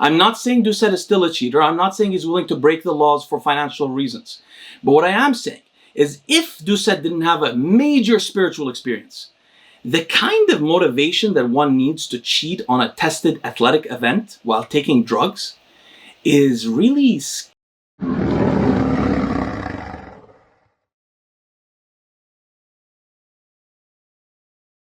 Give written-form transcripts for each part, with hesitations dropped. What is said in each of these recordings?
I'm not saying Doucette is still a cheater. I'm not saying he's willing to break the laws for financial reasons. But what I am saying is if Doucette didn't have a major spiritual experience, the kind of motivation that one needs to cheat on a tested athletic event while taking drugs is really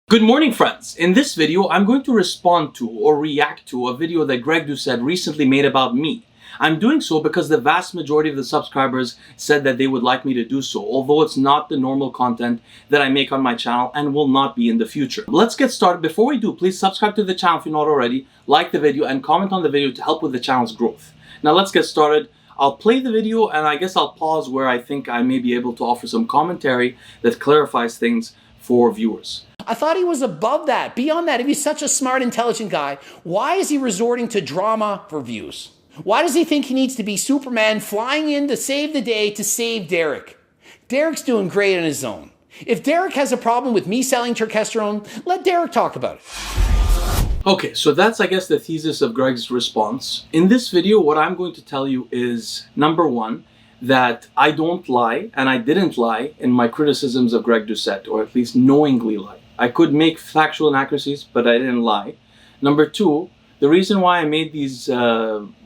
Good morning, friends. In this video, I'm going to respond to or react to a video that Greg Doucette recently made about me. I'm doing so because the vast majority of the subscribers said that they would like me to do so, although it's not the normal content that I make on my channel and will not be in the future. Let's get started. Before we do, please subscribe to the channel if you're not already, like the video, and comment on the video to help with the channel's growth. Now let's get started. I'll play the video and I guess I'll pause where I think I may be able to offer some commentary that clarifies things for viewers. I thought he was above that, beyond that. If he's such a smart, intelligent guy, why is he resorting to drama for views? Why does he think he needs to be Superman flying in to save the day to save Derek? Derek's doing great on his own. If Derek has a problem with me selling Turkesterone, let Derek talk about it. Okay, so that's, I guess, the thesis of Greg's response. In this video, what I'm going to tell you is, number one, that I don't lie, and I didn't lie in my criticisms of Greg Doucette, or at least knowingly lie. I could make factual inaccuracies, but I didn't lie. Number two, the reason why I made these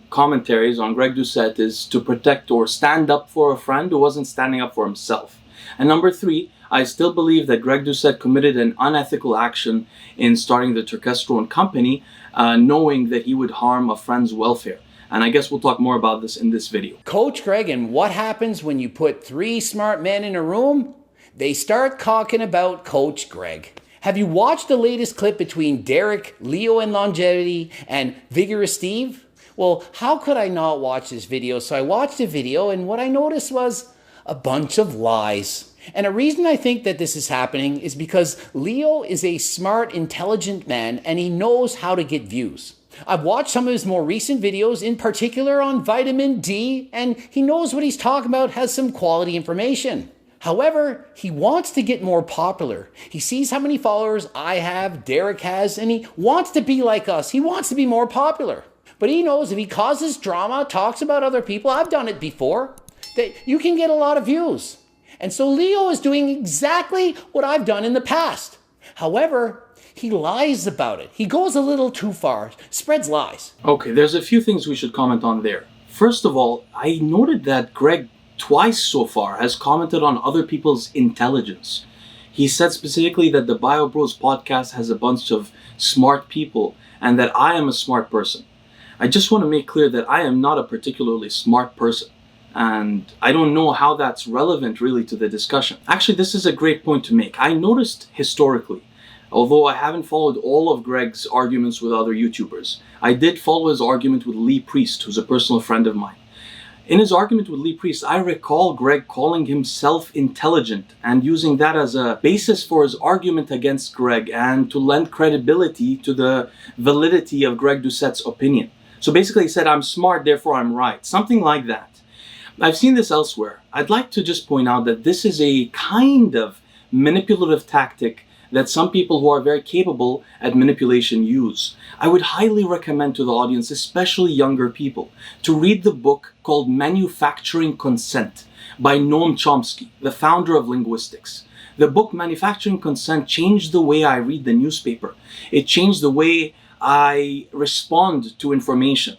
commentaries on Greg Doucette is to protect or stand up for a friend who wasn't standing up for himself. And number three, I still believe that Greg Doucette committed an unethical action in starting the Turkesterone company, knowing that he would harm a friend's welfare. And I guess we'll talk more about this in this video. Coach Greg, and what happens when you put three smart men in a room? They start talking about Coach Greg. Have you watched the latest clip between Derek, Leo and Longevity, and Vigorous Steve? Well, how could I not watch this video? So I watched the video, and what I noticed was a bunch of lies. And a reason I think that this is happening is because Leo is a smart, intelligent man, and he knows how to get views. I've watched some of his more recent videos, in particular on vitamin D, and he knows what he's talking about, has some quality information. However, he wants to get more popular. He sees how many followers I have, Derek has, and he wants to be like us. He wants to be more popular. But he knows if he causes drama, talks about other people, I've done it before, that you can get a lot of views. And so Leo is doing exactly what I've done in the past. However, he lies about it. He goes a little too far, spreads lies. Okay, there's a few things we should comment on there. First of all, I noted that Greg twice so far has commented on other people's intelligence. He said specifically that the Biobros podcast has a bunch of smart people and that I am a smart person. I just want to make clear that I am not a particularly smart person. And I don't know how that's relevant really to the discussion. Actually, this is a great point to make. I noticed historically, although I haven't followed all of Greg's arguments with other YouTubers, I did follow his argument with Lee Priest, who's a personal friend of mine. In his argument with Lee Priest, I recall Greg calling himself intelligent and using that as a basis for his argument against Greg and to lend credibility to the validity of Greg Doucette's opinion. So basically he said, I'm smart, therefore I'm right. Something like that. I've seen this elsewhere. I'd like to just point out that this is a kind of manipulative tactic that some people who are very capable at manipulation use. I would highly recommend to the audience, especially younger people, to read the book called Manufacturing Consent by Noam Chomsky, the founder of linguistics. The book Manufacturing Consent changed the way I read the newspaper. It changed the way I respond to information.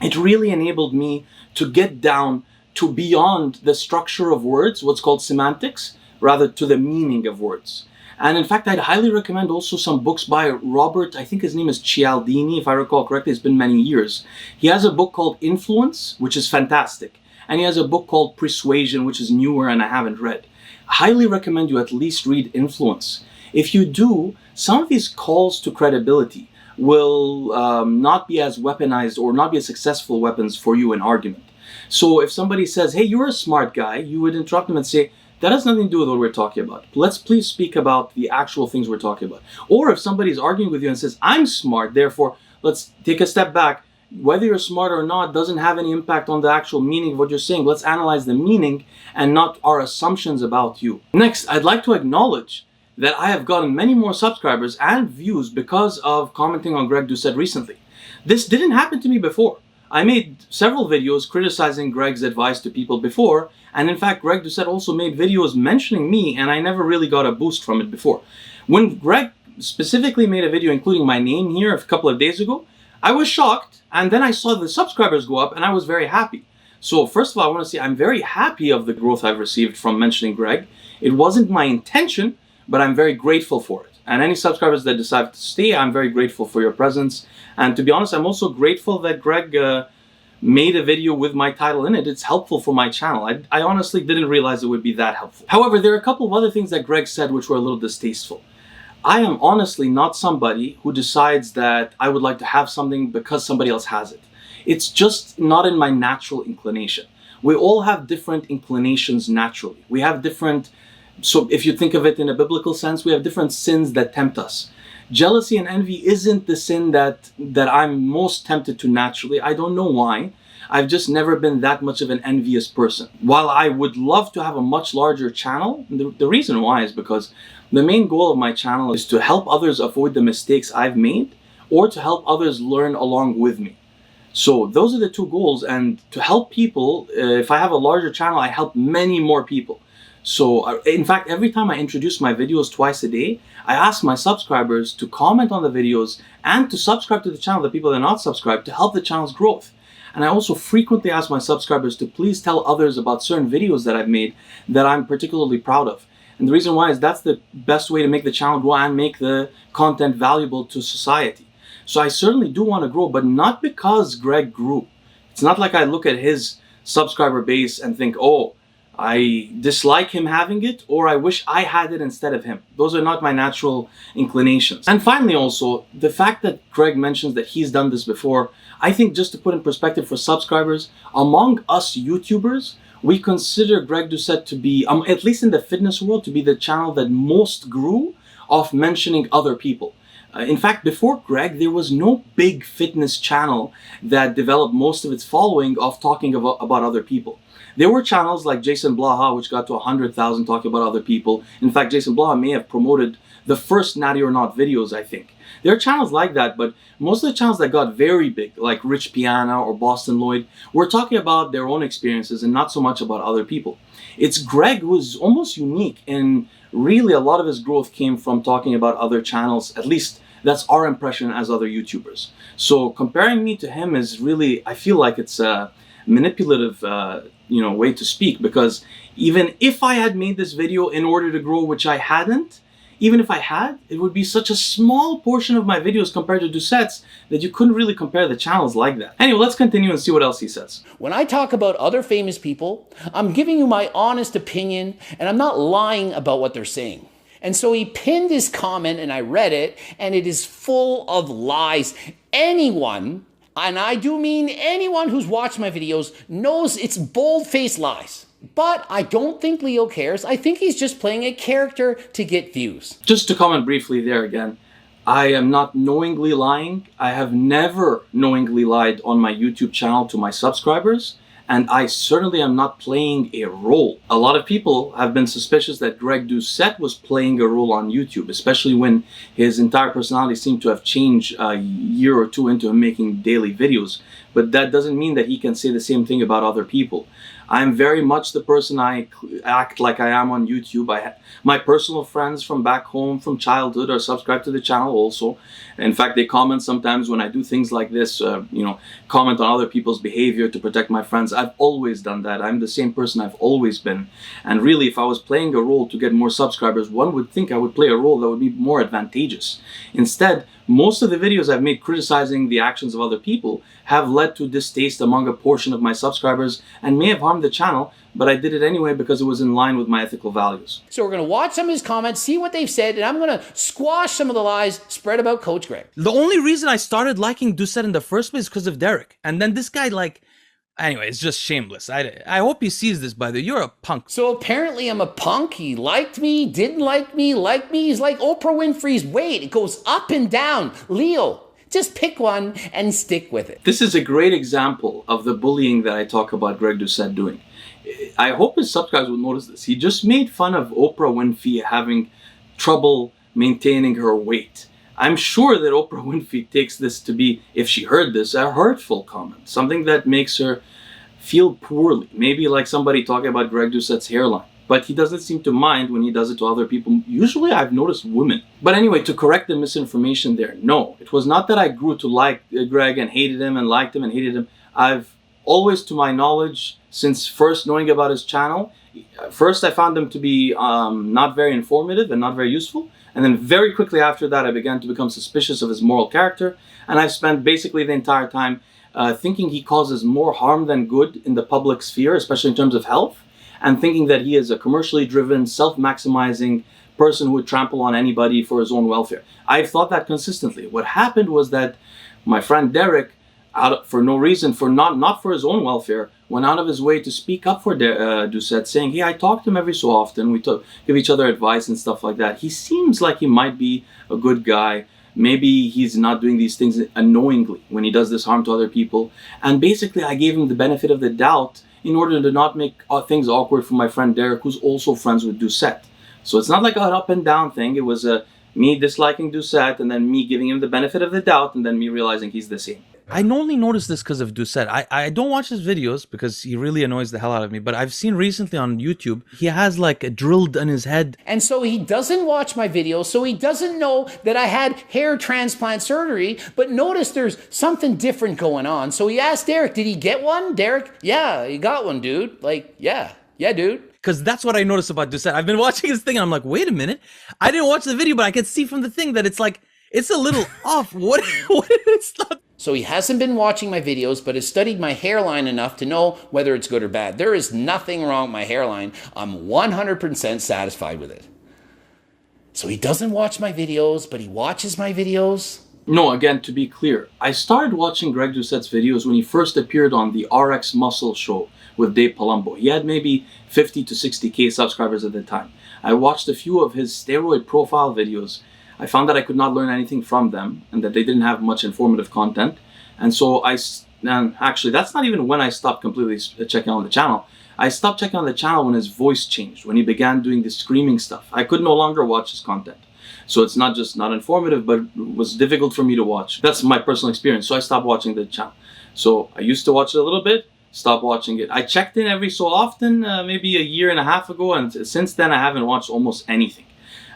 It really enabled me to get down to beyond the structure of words, what's called semantics, rather to the meaning of words. And in fact, I'd highly recommend also some books by Robert, I think his name is Cialdini, if I recall correctly. It's been many years. He has a book called Influence, which is fantastic. And he has a book called Persuasion, which is newer and I haven't read. I highly recommend you at least read Influence. If you do, some of these calls to credibility will not be as weaponized or not be as successful weapons for you in argument. So if somebody says, hey, you're a smart guy, you would interrupt them and say, that has nothing to do with what we're talking about. Let's please speak about the actual things we're talking about. Or if somebody's arguing with you and says, I'm smart, therefore, let's take a step back. Whether you're smart or not doesn't have any impact on the actual meaning of what you're saying. Let's analyze the meaning and not our assumptions about you. Next, I'd like to acknowledge that I have gotten many more subscribers and views because of commenting on Greg Doucette recently. This didn't happen to me before. I made several videos criticizing Greg's advice to people before, and in fact, Greg Doucette also made videos mentioning me, and I never really got a boost from it before. When Greg specifically made a video including my name here a couple of days ago, I was shocked, and then I saw the subscribers go up, and I was very happy. So first of all, I want to say I'm very happy of the growth I've received from mentioning Greg. It wasn't my intention, but I'm very grateful for it. And any subscribers that decide to stay, I'm very grateful for your presence. And to be honest, I'm also grateful that Greg made a video with my title in it. It's helpful for my channel. I honestly didn't realize it would be that helpful. However, there are a couple of other things that Greg said which were a little distasteful. I am honestly not somebody who decides that I would like to have something because somebody else has it. It's just not in my natural inclination. We all have different inclinations naturally. We have different, so if you think of it in a biblical sense, we have different sins that tempt us. Jealousy and envy isn't the sin that I'm most tempted to naturally. I don't know why. I've just never been that much of an envious person. While I would love to have a much larger channel, the reason why is because the main goal of my channel is to help others avoid the mistakes I've made or to help others learn along with me. So those are the two goals, and to help people, if I have a larger channel, I help many more people. So in fact, every time I introduce my videos twice a day, I ask my subscribers to comment on the videos and to subscribe to the channel, the people that are not subscribed, to help the channel's growth. And I also frequently ask my subscribers to please tell others about certain videos that I've made that I'm particularly proud of. And the reason why is that's the best way to make the channel grow and make the content valuable to society. So I certainly do want to grow, but not because Greg grew. It's not like I look at his subscriber base and think, oh, I dislike him having it, or I wish I had it instead of him. Those are not my natural inclinations. And finally also, the fact that Greg mentions that he's done this before, I think just to put in perspective for subscribers, among us YouTubers, we consider Greg Doucette to be, at least in the fitness world, to be the channel that most grew off mentioning other people. In fact, before Greg, there was no big fitness channel that developed most of its following off talking about other people. There were channels like Jason Blaha, which got to 100,000 talking about other people. In fact, Jason Blaha may have promoted the first Natty or Not videos, I think. There are channels like that, but most of the channels that got very big, like Rich Piana or Boston Lloyd, were talking about their own experiences and not so much about other people. It's Greg who's almost unique, and really a lot of his growth came from talking about other channels. At least that's our impression as other YouTubers. So comparing me to him is really, I feel like it's a manipulative way to speak, because even if I had made this video in order to grow, which I hadn't, even if I had, it would be such a small portion of my videos compared to Doucette's that you couldn't really compare the channels like that. Anyway, let's continue and see what else he says. When I talk about other famous people, I'm giving you my honest opinion, and I'm not lying about what they're saying. And so he pinned his comment, and I read it, and it is full of lies. Anyone, and I do mean anyone who's watched my videos, knows it's bold-faced lies. But I don't think Leo cares. I think he's just playing a character to get views. Just to comment briefly there again, I am not knowingly lying. I have never knowingly lied on my YouTube channel to my subscribers. And I certainly am not playing a role. A lot of people have been suspicious that Greg Doucette was playing a role on YouTube, especially when his entire personality seemed to have changed a year or two into him making daily videos. But that doesn't mean that he can say the same thing about other people. I'm very much the person I act like I am on YouTube. My personal friends from back home, from childhood, are subscribed to the channel also. In fact, they comment sometimes when I do things like this, comment on other people's behavior to protect my friends. I've always done that. I'm the same person I've always been. And really, if I was playing a role to get more subscribers, one would think I would play a role that would be more advantageous. Instead, most of the videos I've made criticizing the actions of other people have led to distaste among a portion of my subscribers and may have harmed the channel, but I did it anyway because it was in line with my ethical values. So we're going to watch some of his comments, see what they've said, and I'm going to squash some of the lies spread about Coach Greg. The only reason I started liking Doucette in the first place is because of Derek. And then this guy, anyway, it's just shameless. I hope he sees this, by the way. You're a punk. So apparently I'm a punk. He liked me, didn't like me, liked me. He's like Oprah Winfrey's weight. It goes up and down. Leo, just pick one and stick with it. This is a great example of the bullying that I talk about Greg Doucette doing. I hope his subscribers will notice this. He just made fun of Oprah Winfrey having trouble maintaining her weight. I'm sure that Oprah Winfrey takes this to be, if she heard this, a hurtful comment, something that makes her feel poorly. Maybe like somebody talking about Greg Doucette's hairline. But he doesn't seem to mind when he does it to other people. Usually I've noticed women. But anyway, to correct the misinformation there, no. It was not that I grew to like Greg and hated him and liked him and hated him. I've always, to my knowledge, since first knowing about his channel, first I found him to be not very informative and not very useful. And then very quickly after that, I began to become suspicious of his moral character. And I've spent basically the entire time thinking he causes more harm than good in the public sphere, especially in terms of health. And thinking that he is a commercially driven, self-maximizing person who would trample on anybody for his own welfare. I've thought that consistently. What happened was that my friend Derek, for no reason, for not for his own welfare, went out of his way to speak up for Doucette, saying, hey, I talk to him every so often. We give each other advice and stuff like that. He seems like he might be a good guy. Maybe he's not doing these things unknowingly when he does this harm to other people. And basically, I gave him the benefit of the doubt in order to not make things awkward for my friend Derek, who's also friends with Doucette. So it's not like an up and down thing. It was me disliking Doucette and then me giving him the benefit of the doubt and then me realizing he's the same. I only noticed this because of Doucette. I don't watch his videos because he really annoys the hell out of me, but I've seen recently on YouTube, he has like a drilled in his head. And so he doesn't watch my videos, so he doesn't know that I had hair transplant surgery, but notice there's something different going on. So he asked Derek, did he get one? Derek, yeah, he got one, dude. Like, yeah, dude. Because that's what I noticed about Doucette. I've been watching his thing and I'm like, wait a minute. I didn't watch the video, but I can see from the thing that it's like, it's a little off. What it's not. So he hasn't been watching my videos, but has studied my hairline enough to know whether it's good or bad. There is nothing wrong with my hairline. I'm 100% satisfied with it. So he doesn't watch my videos, but he watches my videos. No, again, to be clear, I started watching Greg Doucette's videos when he first appeared on the RX Muscle show with Dave Palumbo. He had maybe 50 to 60K subscribers at the time. I watched a few of his steroid profile videos. I found that I could not learn anything from them and that they didn't have much informative content. And so actually, that's not even when I stopped completely checking on the channel. I stopped checking on the channel when his voice changed, when he began doing the screaming stuff. I could no longer watch his content. So it's not just not informative, but it was difficult for me to watch. That's my personal experience. So I stopped watching the channel. So I used to watch it a little bit, stopped watching it. I checked in every so often, maybe a year and a half ago. And since then, I haven't watched almost anything.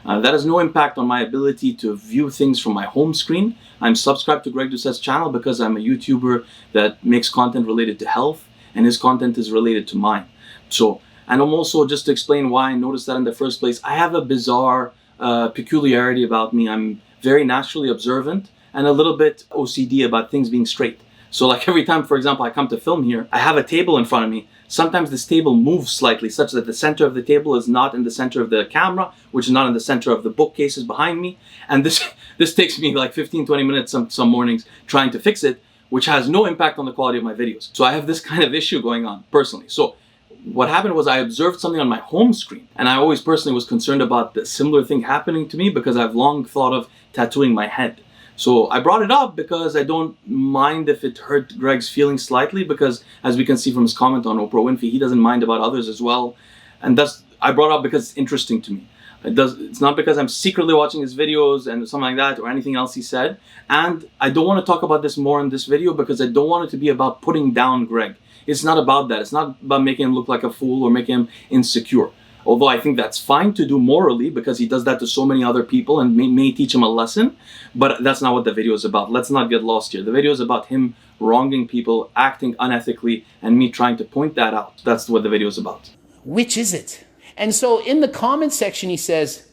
That has no impact on my ability to view things from my home screen. I'm subscribed to Greg Doucette's channel because I'm a YouTuber that makes content related to health, and his content is related to mine. So, and I'm also, just to explain why I noticed that in the first place, I have a bizarre peculiarity about me. I'm very naturally observant and a little bit OCD about things being straight. So like every time, for example, I come to film here, I have a table in front of me. Sometimes this table moves slightly such that the center of the table is not in the center of the camera, which is not in the center of the bookcases behind me. And this takes me like 15, 20 minutes some mornings trying to fix it, which has no impact on the quality of my videos. So I have this kind of issue going on personally. So what happened was I observed something on my home screen, and I always personally was concerned about the similar thing happening to me because I've long thought of tattooing my head. So I brought it up because I don't mind if it hurt Greg's feelings slightly, because as we can see from his comment on Oprah Winfrey, he doesn't mind about others as well. And I brought it up because it's interesting to me. It's not because I'm secretly watching his videos and something like that or anything else he said. And I don't want to talk about this more in this video because I don't want it to be about putting down Greg. It's not about that. It's not about making him look like a fool or making him insecure. Although I think that's fine to do morally because he does that to so many other people and may teach him a lesson. But that's not what the video is about. Let's not get lost here. The video is about him wronging people, acting unethically, and me trying to point that out. That's what the video is about. Which is it? And so in the comment section, he says,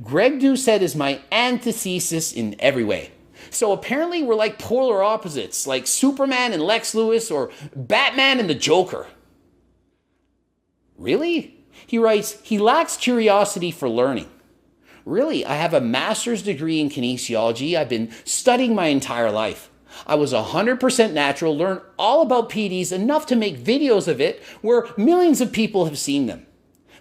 Greg Doucette is my antithesis in every way. So apparently we're like polar opposites, like Superman and Lex Luthor or Batman and the Joker. Really? He writes, he lacks curiosity for learning. Really, I have a master's degree in kinesiology. I've been studying my entire life. I was 100% natural, learned all about PDs, enough to make videos of it where millions of people have seen them.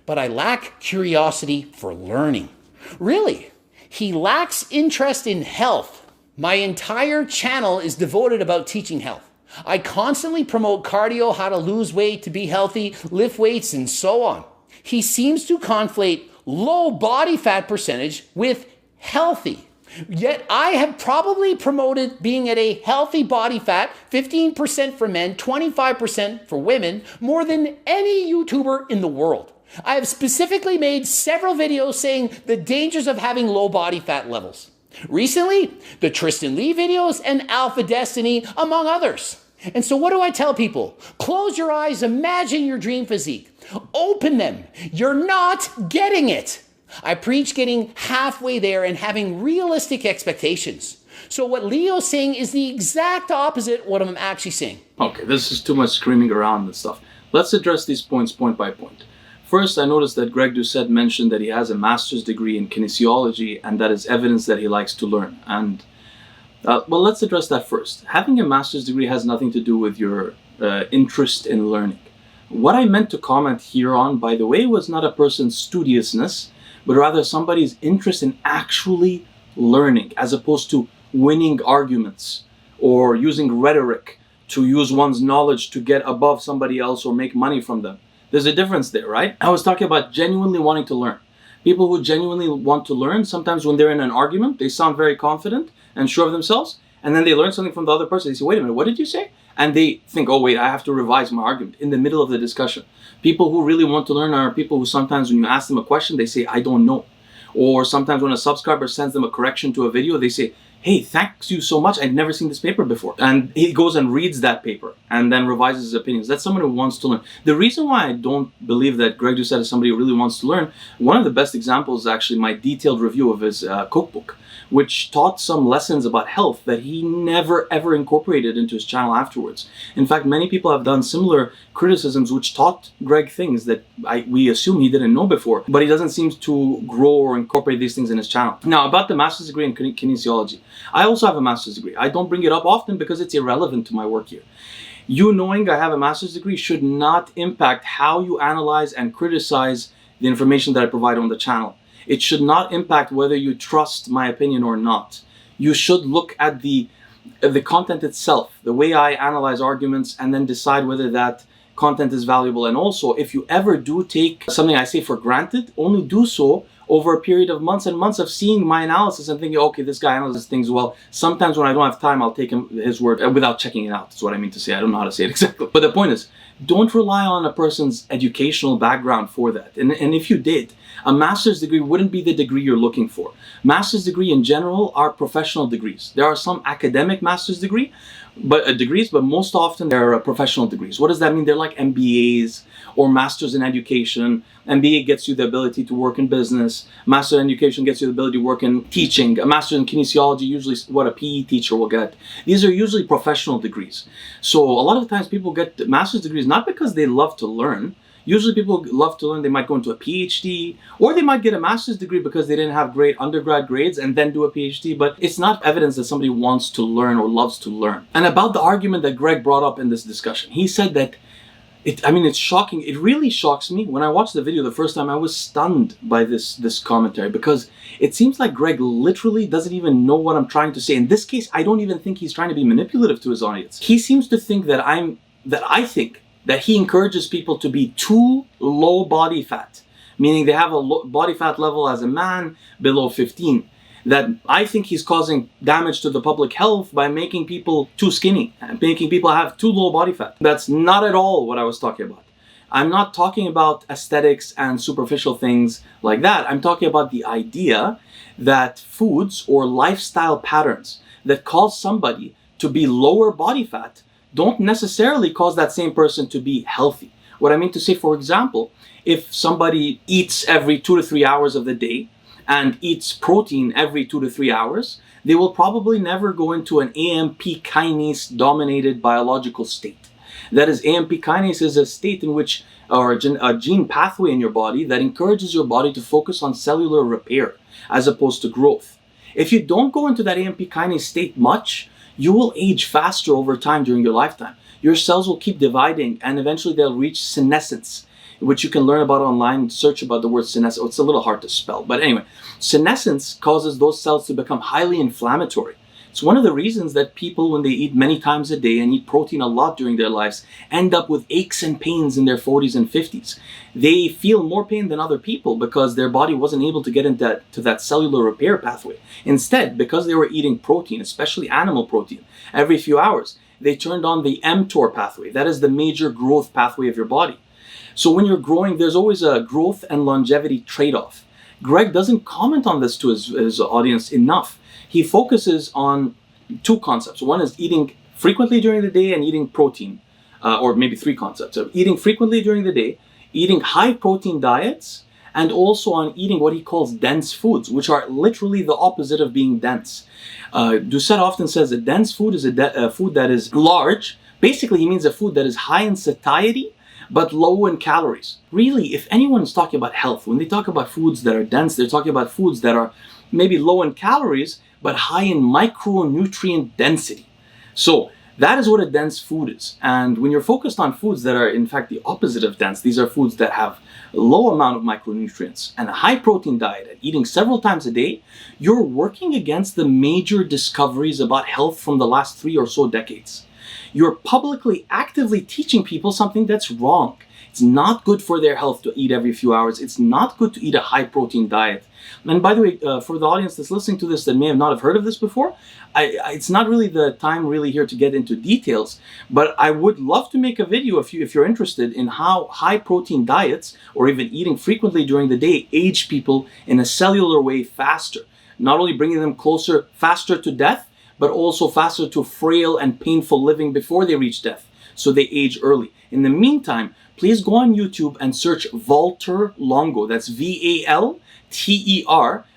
But I lack curiosity for learning. Really, he lacks interest in health. My entire channel is devoted about teaching health. I constantly promote cardio, how to lose weight, to be healthy, lift weights, and so on. He seems to conflate low body fat percentage with healthy. Yet I have probably promoted being at a healthy body fat, 15% for men, 25% for women, more than any YouTuber in the world. I have specifically made several videos saying the dangers of having low body fat levels. Recently, the Tristan Lee videos and Alpha Destiny, among others. And so what do I tell people? Close your eyes, imagine your dream physique. Open them. You're not getting it. I preach getting halfway there and having realistic expectations. So what Leo's saying is the exact opposite of what I'm actually saying. Okay, this is too much screaming around and stuff. Let's address these points point by point. First, I noticed that Greg Doucette mentioned that he has a master's degree in kinesiology, and that is evidence that he likes to learn. And well, let's address that first. Having a master's degree has nothing to do with your interest in learning. What I meant to comment here on, by the way, was not a person's studiousness, but rather somebody's interest in actually learning, as opposed to winning arguments or using rhetoric to use one's knowledge to get above somebody else or make money from them. There's a difference there, right? I was talking about genuinely wanting to learn. People who genuinely want to learn, sometimes when they're in an argument, they sound very confident and sure of themselves, and then they learn something from the other person. They say, wait a minute, what did you say? And they think, oh wait, I have to revise my argument in the middle of the discussion. People who really want to learn are people who sometimes when you ask them a question, they say, I don't know. Or sometimes when a subscriber sends them a correction to a video, they say, hey, thanks you so much. I'd never seen this paper before. And he goes and reads that paper and then revises his opinions. That's someone who wants to learn. The reason why I don't believe that Greg Doucette is somebody who really wants to learn, one of the best examples is actually my detailed review of his cookbook, which taught some lessons about health that he never ever incorporated into his channel afterwards. In fact, many people have done similar criticisms which taught Greg things that we assume he didn't know before, but he doesn't seem to grow or incorporate these things in his channel. Now, about the master's degree in kinesiology. I also have a master's degree. I don't bring it up often because it's irrelevant to my work here. You knowing I have a master's degree should not impact how you analyze and criticize the information that I provide on the channel. It should not impact whether you trust my opinion or not. You should look at the content itself, the way I analyze arguments, and then decide whether that content is valuable. And also, if you ever do take something I say for granted, only do so over a period of months and months of seeing my analysis and thinking, okay, this guy analyzes things well. Sometimes when I don't have time, I'll take his word without checking it out. That's what I mean to say. I don't know how to say it exactly. But the point is, don't rely on a person's educational background for that. And if you did, a master's degree wouldn't be the degree you're looking for. Master's degree in general are professional degrees. There are some academic master's degrees, but most often they're professional degrees. What does that mean? They're like MBAs or masters in education. MBA gets you the ability to work in business. Master in education gets you the ability to work in teaching. A master in kinesiology, usually what a PE teacher will get. These are usually professional degrees. So a lot of times people get master's degrees not because they love to learn. Usually people love to learn, they might go into a PhD, or they might get a master's degree because they didn't have great undergrad grades and then do a PhD, but it's not evidence that somebody wants to learn or loves to learn. And about the argument that Greg brought up in this discussion, he said that, it's shocking. It really shocks me. When I watched the video the first time, I was stunned by this commentary because it seems like Greg literally doesn't even know what I'm trying to say. In this case, I don't even think he's trying to be manipulative to his audience. He seems to think that I think that he encourages people to be too low body fat, meaning they have a low body fat level as a man below 15. That I think he's causing damage to the public health by making people too skinny and making people have too low body fat. That's not at all what I was talking about. I'm not talking about aesthetics and superficial things like that. I'm talking about the idea that foods or lifestyle patterns that cause somebody to be lower body fat don't necessarily cause that same person to be healthy. What I mean to say, for example, if somebody eats every 2 to 3 hours of the day and eats protein every 2 to 3 hours, they will probably never go into an AMP kinase dominated biological state. That is, AMP kinase is a state in which, or a gene pathway in your body that encourages your body to focus on cellular repair as opposed to growth. If you don't go into that AMP kinase state much, you will age faster over time during your lifetime. Your cells will keep dividing and eventually they'll reach senescence, which you can learn about online. Search about the word senescence. It's a little hard to spell, but anyway, senescence causes those cells to become highly inflammatory. It's one of the reasons that people, when they eat many times a day and eat protein a lot during their lives, end up with aches and pains in their 40s and 50s. They feel more pain than other people because their body wasn't able to get into that cellular repair pathway. Instead, because they were eating protein, especially animal protein, every few hours, they turned on the mTOR pathway. That is the major growth pathway of your body. So when you're growing, there's always a growth and longevity trade-off. Greg doesn't comment on this to his audience enough. He focuses on two concepts. One is eating frequently during the day and eating protein, or maybe three concepts. So eating frequently during the day, eating high protein diets, and also on eating what he calls dense foods, which are literally the opposite of being dense. Doucette often says that dense food is a food that is large. Basically, he means a food that is high in satiety, but low in calories. Really, if anyone is talking about health, when they talk about foods that are dense, they're talking about foods that are maybe low in calories, but high in micronutrient density. So that is what a dense food is. And when you're focused on foods that are in fact the opposite of dense, these are foods that have a low amount of micronutrients and a high protein diet and eating several times a day, you're working against the major discoveries about health from the last 3 or so decades. You're publicly, actively teaching people something that's wrong. It's not good for their health to eat every few hours. It's not good to eat a high protein diet. And by the way, for the audience that's listening to this that may have not have heard of this before, it's not really the time really here to get into details, but I would love to make a video if you're interested in how high protein diets or even eating frequently during the day age people in a cellular way faster, not only bringing them faster to death, but also faster to frail and painful living before they reach death, so they age early. In the meantime, please go on YouTube and search Valter Longo. That's Valter,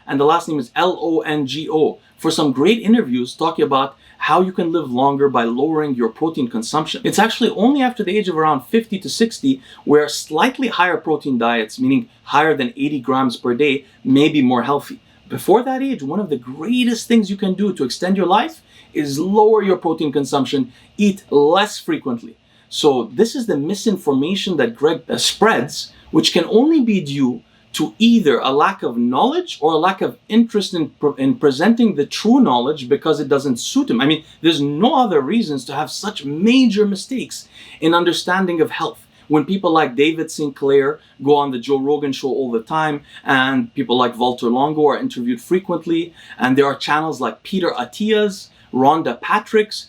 and the last name is Longo, for some great interviews talking about how you can live longer by lowering your protein consumption. It's actually only after the age of around 50 to 60 where slightly higher protein diets, meaning higher than 80 grams per day, may be more healthy. Before that age, one of the greatest things you can do to extend your life is lower your protein consumption, eat less frequently. So this is the misinformation that Greg spreads, which can only be due to either a lack of knowledge or a lack of interest in presenting the true knowledge because it doesn't suit him. I mean, there's no other reasons to have such major mistakes in understanding of health. When people like David Sinclair go on the Joe Rogan show all the time, and people like Valter Longo are interviewed frequently, and there are channels like Peter Attia's, Rhonda Patrick's,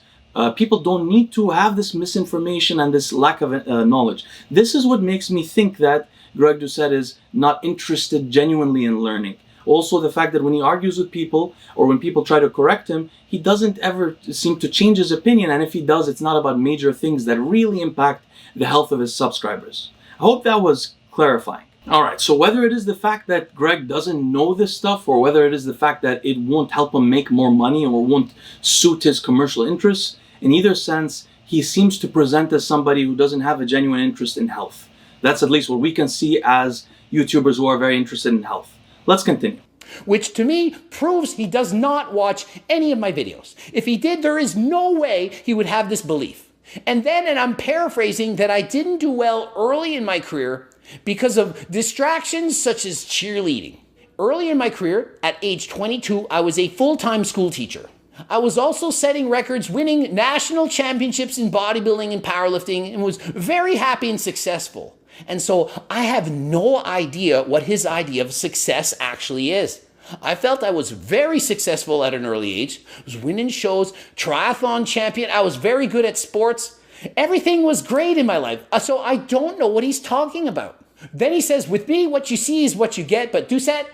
people don't need to have this misinformation and this lack of knowledge. This is what makes me think that Greg Doucette is not interested genuinely in learning. Also, the fact that when he argues with people or when people try to correct him, he doesn't ever seem to change his opinion. And if he does, it's not about major things that really impact the health of his subscribers. I hope that was clarifying. All right, so whether it is the fact that Greg doesn't know this stuff or whether it is the fact that it won't help him make more money or won't suit his commercial interests, in either sense, he seems to present as somebody who doesn't have a genuine interest in health. That's at least what we can see as YouTubers who are very interested in health. Let's continue. Which to me proves he does not watch any of my videos. If he did, there is no way he would have this belief. And then, and I'm paraphrasing, that I didn't do well early in my career because of distractions such as cheerleading. Early in my career, at age 22, I was a full-time school teacher. I was also setting records, winning national championships in bodybuilding and powerlifting, and was very happy and successful. And so I have no idea what his idea of success actually is. I felt I was very successful at an early age. I was winning shows, triathlon champion. I was very good at sports. Everything was great in my life. So I don't know what he's talking about. Then he says, with me, what you see is what you get. But Doucette,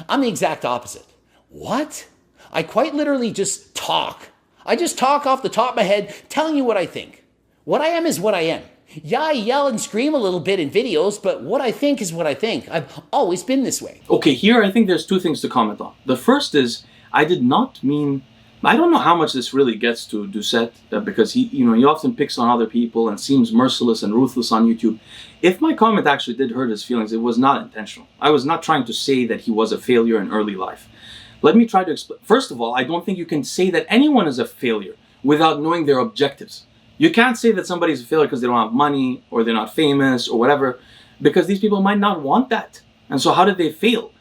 I'm the exact opposite. What? I quite literally just talk. I just talk off the top of my head, telling you what I think. What I am is what I am. Yeah, I yell and scream a little bit in videos, but what I think is what I think. I've always been this way. Okay, here I think there's two things to comment on. The first is, I did not mean, I don't know how much this really gets to Doucette, because he often picks on other people and seems merciless and ruthless on YouTube. If my comment actually did hurt his feelings, it was not intentional. I was not trying to say that he was a failure in early life. Let me try to explain. First of all, I don't think you can say that anyone is a failure without knowing their objectives. You can't say that somebody's a failure because they don't have money or they're not famous or whatever, because these people might not want that. And so how did they fail?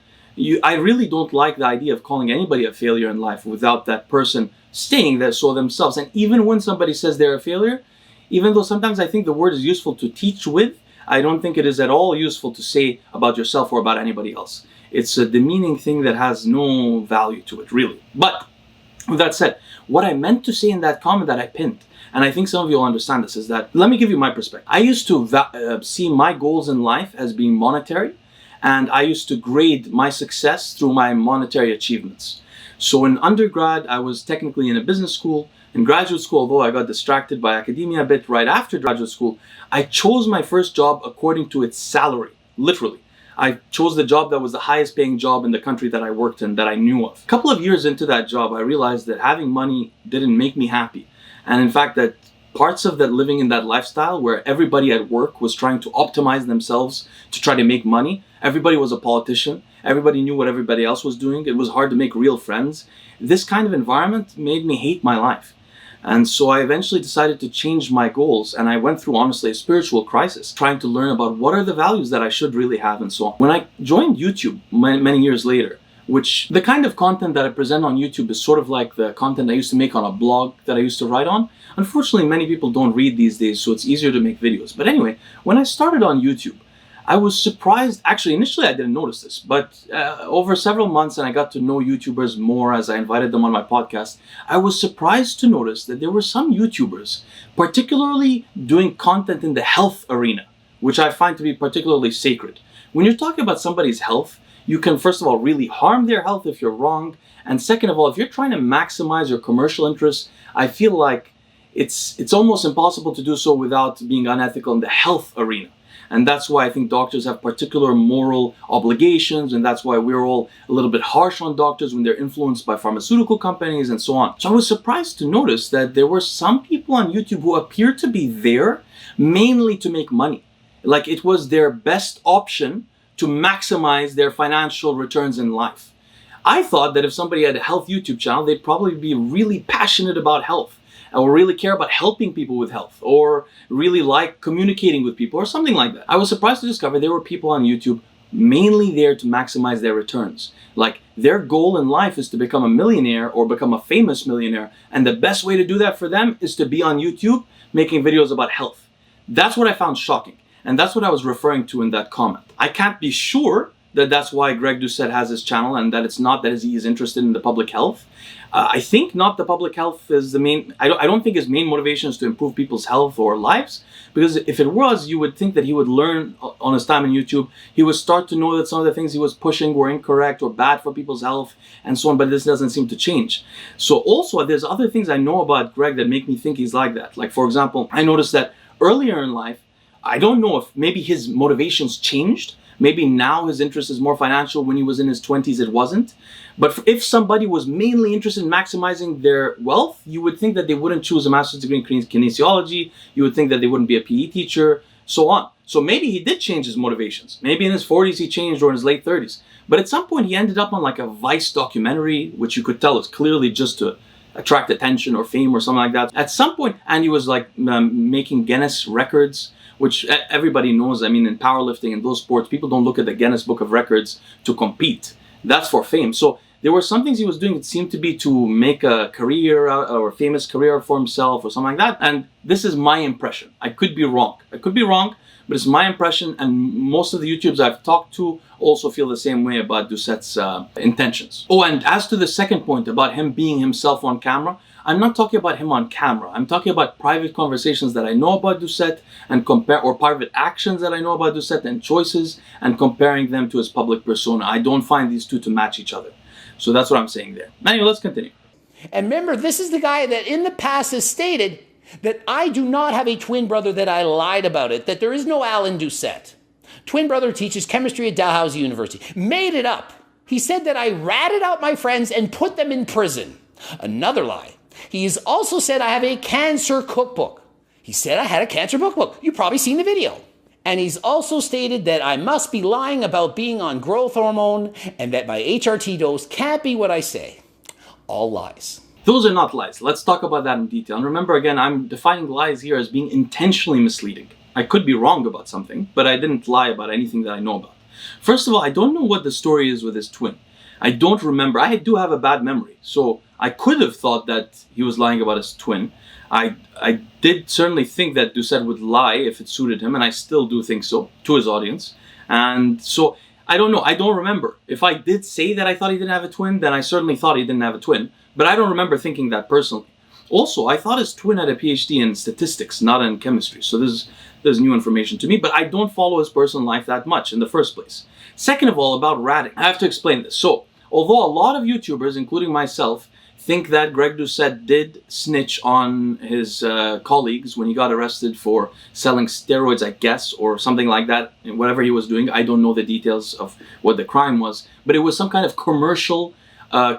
I really don't like the idea of calling anybody a failure in life without that person staying there so themselves. And even when somebody says they're a failure, even though sometimes I think the word is useful to teach with, I don't think it is at all useful to say about yourself or about anybody else. It's a demeaning thing that has no value to it, really. But with that said, what I meant to say in that comment that I pinned, and I think some of you will understand this, is that, let me give you my perspective. I used to see my goals in life as being monetary, and I used to grade my success through my monetary achievements. So in undergrad, I was technically in a business school. In graduate school, although I got distracted by academia a bit right after graduate school, I chose my first job according to its salary, literally. I chose the job that was the highest paying job in the country that I worked in, that I knew of. A couple of years into that job, I realized that having money didn't make me happy. And in fact, that parts of that living in that lifestyle where everybody at work was trying to optimize themselves to try to make money, everybody was a politician, everybody knew what everybody else was doing, it was hard to make real friends. This kind of environment made me hate my life. And so I eventually decided to change my goals, and I went through, honestly, a spiritual crisis, trying to learn about what are the values that I should really have and so on. When I joined YouTube many years later, which the kind of content that I present on YouTube is sort of like the content I used to make on a blog that I used to write on. Unfortunately, many people don't read these days, so it's easier to make videos. But anyway, when I started on YouTube, I was surprised. Actually, initially I didn't notice this, but over several months, and I got to know YouTubers more as I invited them on my podcast, I was surprised to notice that there were some YouTubers particularly doing content in the health arena, which I find to be particularly sacred. When you're talking about somebody's health, you can, first of all, really harm their health if you're wrong. And second of all, if you're trying to maximize your commercial interests, I feel like it's almost impossible to do so without being unethical in the health arena. And that's why I think doctors have particular moral obligations, and that's why we're all a little bit harsh on doctors when they're influenced by pharmaceutical companies and so on. So I was surprised to notice that there were some people on YouTube who appeared to be there mainly to make money. Like it was their best option to maximize their financial returns in life. I thought that if somebody had a health YouTube channel, they'd probably be really passionate about health, or really care about helping people with health, or really like communicating with people, or something like that. I was surprised to discover there were people on YouTube mainly there to maximize their returns. Like their goal in life is to become a millionaire or become a famous millionaire, and the best way to do that for them is to be on YouTube making videos about health. That's what I found shocking, and that's what I was referring to in that comment. I can't be sure that that's why Greg Doucette has his channel, and that it's not that he is interested in the public health. I think not the public health is the main, I don't think his main motivation is to improve people's health or lives, because if it was, you would think that he would learn on his time on YouTube, he would start to know that some of the things he was pushing were incorrect or bad for people's health and so on, but this doesn't seem to change. So also, there's other things I know about Greg that make me think he's like that. Like for example, I noticed that earlier in life, I don't know if maybe his motivations changed. Maybe now his interest is more financial. When he was in his 20s, it wasn't. But if somebody was mainly interested in maximizing their wealth, you would think that they wouldn't choose a master's degree in kinesiology. You would think that they wouldn't be a PE teacher, so on. So maybe he did change his motivations. Maybe in his 40s he changed, or in his late 30s. But at some point he ended up on like a Vice documentary, which you could tell is clearly just to attract attention or fame or something like that. At some point, and he was like making Guinness records, which everybody knows. I mean, in powerlifting and those sports, people don't look at the Guinness Book of Records to compete. That's for fame. So there were some things he was doing that seemed to be to make a career or a famous career for himself or something like that. And this is my impression. I could be wrong. But it's my impression, and most of the YouTubers I've talked to also feel the same way about Doucette's intentions. Oh, and as to the second point about him being himself on camera, I'm not talking about him on camera. I'm talking about private conversations that I know about Doucette and or private actions that I know about Doucette and choices, and comparing them to his public persona. I don't find these two to match each other. So that's what I'm saying there. Anyway, let's continue. And remember, this is the guy that in the past has stated that I do not have a twin brother, that I lied about it, that there is no Alan Doucette. Twin brother teaches chemistry at Dalhousie University. Made it up. He said that I ratted out my friends and put them in prison. Another lie. He has also said I have a cancer cookbook. He said I had a cancer cookbook. You've probably seen the video. And he's also stated that I must be lying about being on growth hormone and that my HRT dose can't be what I say. All lies. Those are not lies. Let's talk about that in detail. And remember, again, I'm defining lies here as being intentionally misleading. I could be wrong about something, but I didn't lie about anything that I know about. First of all, I don't know what the story is with his twin. I don't remember. I do have a bad memory, so I could have thought that he was lying about his twin. I did certainly think that Doucette would lie if it suited him, and I still do think so, to his audience. And so, I don't know, I don't remember. If I did say that I thought he didn't have a twin, then I certainly thought he didn't have a twin. But I don't remember thinking that personally. Also, I thought his twin had a PhD in statistics, not in chemistry. So this is new information to me, but I don't follow his personal life that much in the first place. Second of all, about ratting. I have to explain this. So, although a lot of YouTubers, including myself, think that Greg Doucette did snitch on his colleagues when he got arrested for selling steroids, I guess, or something like that, whatever he was doing. I don't know the details of what the crime was, but it was some kind of commercial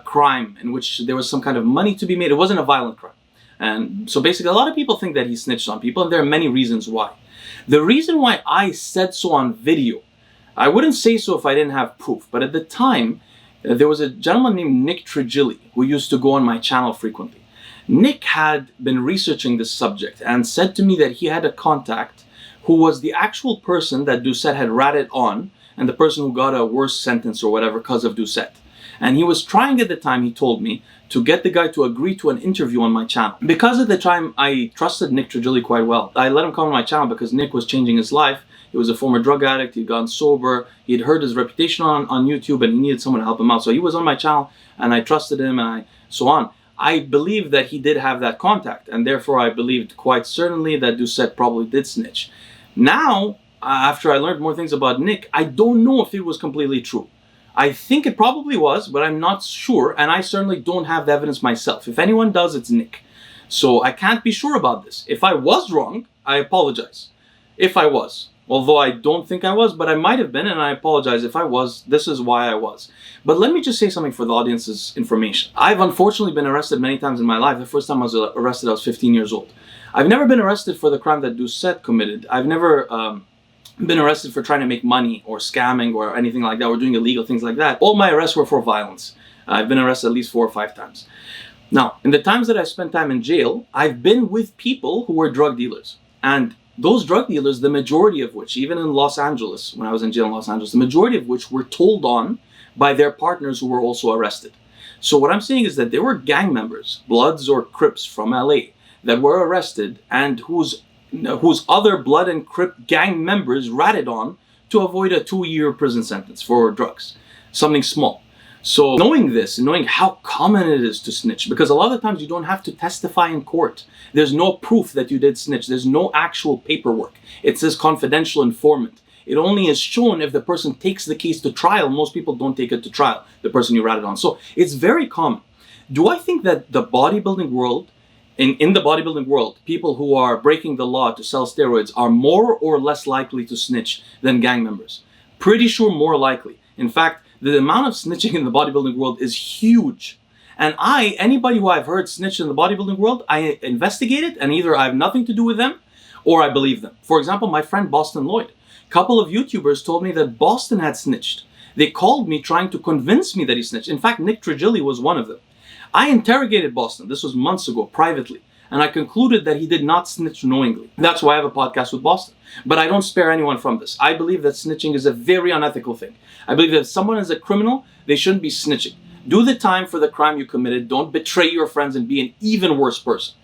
crime in which there was some kind of money to be made. It wasn't a violent crime. And so basically, a lot of people think that he snitched on people, and there are many reasons why. The reason why I said so on video, I wouldn't say so if I didn't have proof, but at the time, there was a gentleman named Nick Trigilli who used to go on my channel frequently. Nick had been researching this subject and said to me that he had a contact who was the actual person that Doucette had ratted on, and the person who got a worse sentence or whatever because of Doucette. And he was trying at the time, he told me, to get the guy to agree to an interview on my channel. Because at the time, I trusted Nick Trigilli quite well. I let him come on my channel because Nick was changing his life. He was a former drug addict, he'd gone sober, he'd hurt his reputation on YouTube, and he needed someone to help him out. So he was on my channel, and I trusted him, and so on. I believe that he did have that contact, and therefore I believed quite certainly that Doucette probably did snitch. Now, after I learned more things about Nick, I don't know if it was completely true. I think it probably was, but I'm not sure, and I certainly don't have the evidence myself. If anyone does, it's Nick. So I can't be sure about this. If I was wrong, I apologize. If I was. Although I don't think I was, but I might have been, and I apologize if I was. This is why I was. But let me just say something for the audience's information. I've unfortunately been arrested many times in my life. The first time I was arrested, I was 15 years old. I've never been arrested for the crime that Doucette committed. I've never been arrested for trying to make money or scamming or anything like that, or doing illegal things like that. All my arrests were for violence. I've been arrested at least 4 or 5 times. Now, in the times that I spent time in jail, I've been with people who were drug dealers. And those drug dealers, the majority of which, even in Los Angeles, when I was in jail in Los Angeles, the majority of which were told on by their partners who were also arrested. So what I'm saying is that there were gang members, Bloods or Crips from LA, that were arrested and whose other Blood and Crip gang members ratted on to avoid a 2-year prison sentence for drugs. Something small. So knowing this, and knowing how common it is to snitch, because a lot of the times you don't have to testify in court. There's no proof that you did snitch. There's no actual paperwork. It says confidential informant. It only is shown if the person takes the case to trial. Most people don't take it to trial, the person you ratted on. So it's very common. Do I think that the bodybuilding world, in the bodybuilding world, people who are breaking the law to sell steroids are more or less likely to snitch than gang members? Pretty sure more likely. In fact, the amount of snitching in the bodybuilding world is huge. And anybody who I've heard snitch in the bodybuilding world, I investigate it, and either I have nothing to do with them or I believe them. For example, my friend Boston Lloyd. A couple of YouTubers told me that Boston had snitched. They called me trying to convince me that he snitched. In fact, Nick Trigilli was one of them. I interrogated Boston, this was months ago, privately, and I concluded that he did not snitch knowingly. That's why I have a podcast with Boston. But I don't spare anyone from this. I believe that snitching is a very unethical thing. I believe that if someone is a criminal, they shouldn't be snitching. Do the time for the crime you committed. Don't betray your friends and be an even worse person.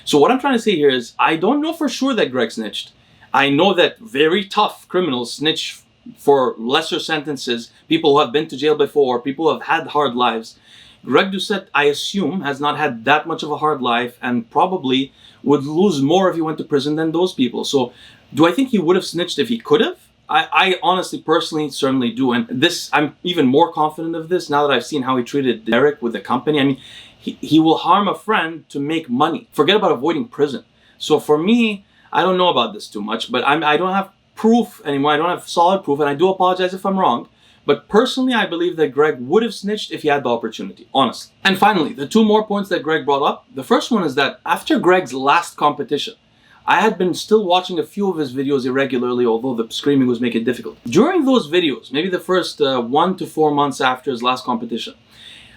So what I'm trying to say here is, I don't know for sure that Greg snitched. I know that very tough criminals snitch for lesser sentences, people who have been to jail before, people who have had hard lives. Greg Doucette, I assume, has not had that much of a hard life and probably would lose more if he went to prison than those people. So do I think he would have snitched if he could have? I honestly, personally, certainly do. And this, I'm even more confident of this now that I've seen how he treated Derek with the company. I mean, he will harm a friend to make money. Forget about avoiding prison. So for me, I don't know about this too much, but I don't have proof anymore. I don't have solid proof, and I do apologize if I'm wrong. But personally, I believe that Greg would have snitched if he had the opportunity, honestly. And finally, the 2 more points that Greg brought up. The first one is that after Greg's last competition, I had been still watching a few of his videos irregularly, although the screaming was making it difficult. During those videos, maybe the first 1 to 4 months after his last competition,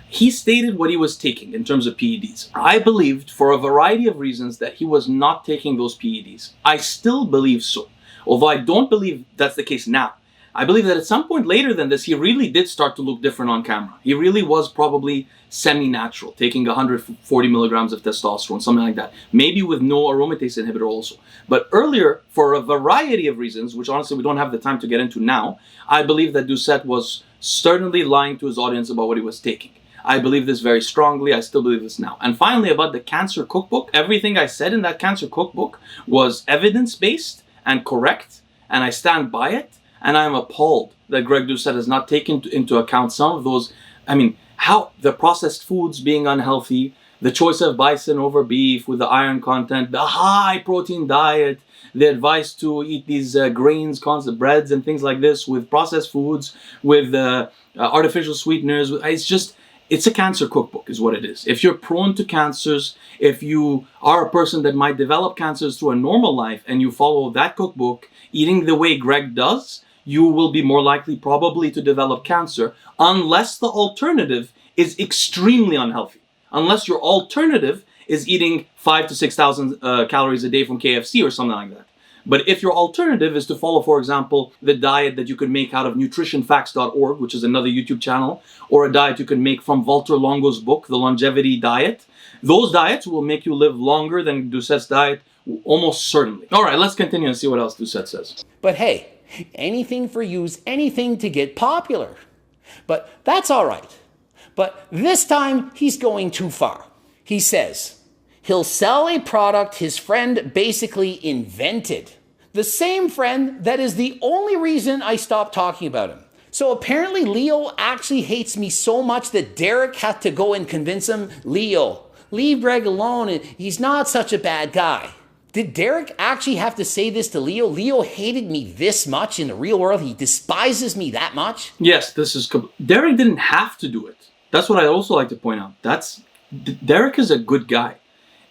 he stated what he was taking in terms of PEDs. I believed, for a variety of reasons, that he was not taking those PEDs. I still believe so, although I don't believe that's the case now. I believe that at some point later than this, he really did start to look different on camera. He really was probably semi-natural, taking 140 milligrams of testosterone, something like that. Maybe with no aromatase inhibitor also. But earlier, for a variety of reasons, which honestly we don't have the time to get into now, I believe that Doucette was certainly lying to his audience about what he was taking. I believe this very strongly. I still believe this now. And finally, about the cancer cookbook, everything I said in that cancer cookbook was evidence-based and correct, and I stand by it. And I'm appalled that Greg Doucette has not taken into account some of those. I mean, how the processed foods being unhealthy, the choice of bison over beef with the iron content, the high protein diet, the advice to eat these grains, constant breads and things like this with processed foods, with artificial sweeteners. It's a cancer cookbook is what it is. If you're prone to cancers, if you are a person that might develop cancers through a normal life and you follow that cookbook, eating the way Greg does, you will be more likely probably to develop cancer unless the alternative is extremely unhealthy. Unless your alternative is eating 5,000 to 6,000 calories a day from KFC or something like that. But if your alternative is to follow, for example, the diet that you could make out of nutritionfacts.org, which is another YouTube channel, or a diet you can make from Valter Longo's book, The Longevity Diet, those diets will make you live longer than Doucette's diet, almost certainly. All right, let's continue and see what else Doucette says. But hey, anything for use, anything to get popular. But that's all right. But this time he's going too far. He says he'll sell a product his friend basically invented. The same friend that is the only reason I stopped talking about him. So apparently Leo actually hates me so much that Derek had to go and convince him, Leo, leave Greg alone. He's not such a bad guy. Did Derek actually have to say this to Leo? Leo hated me this much in the real world? He despises me that much? Yes, Derek didn't have to do it. That's what I also like to point out. Derek is a good guy.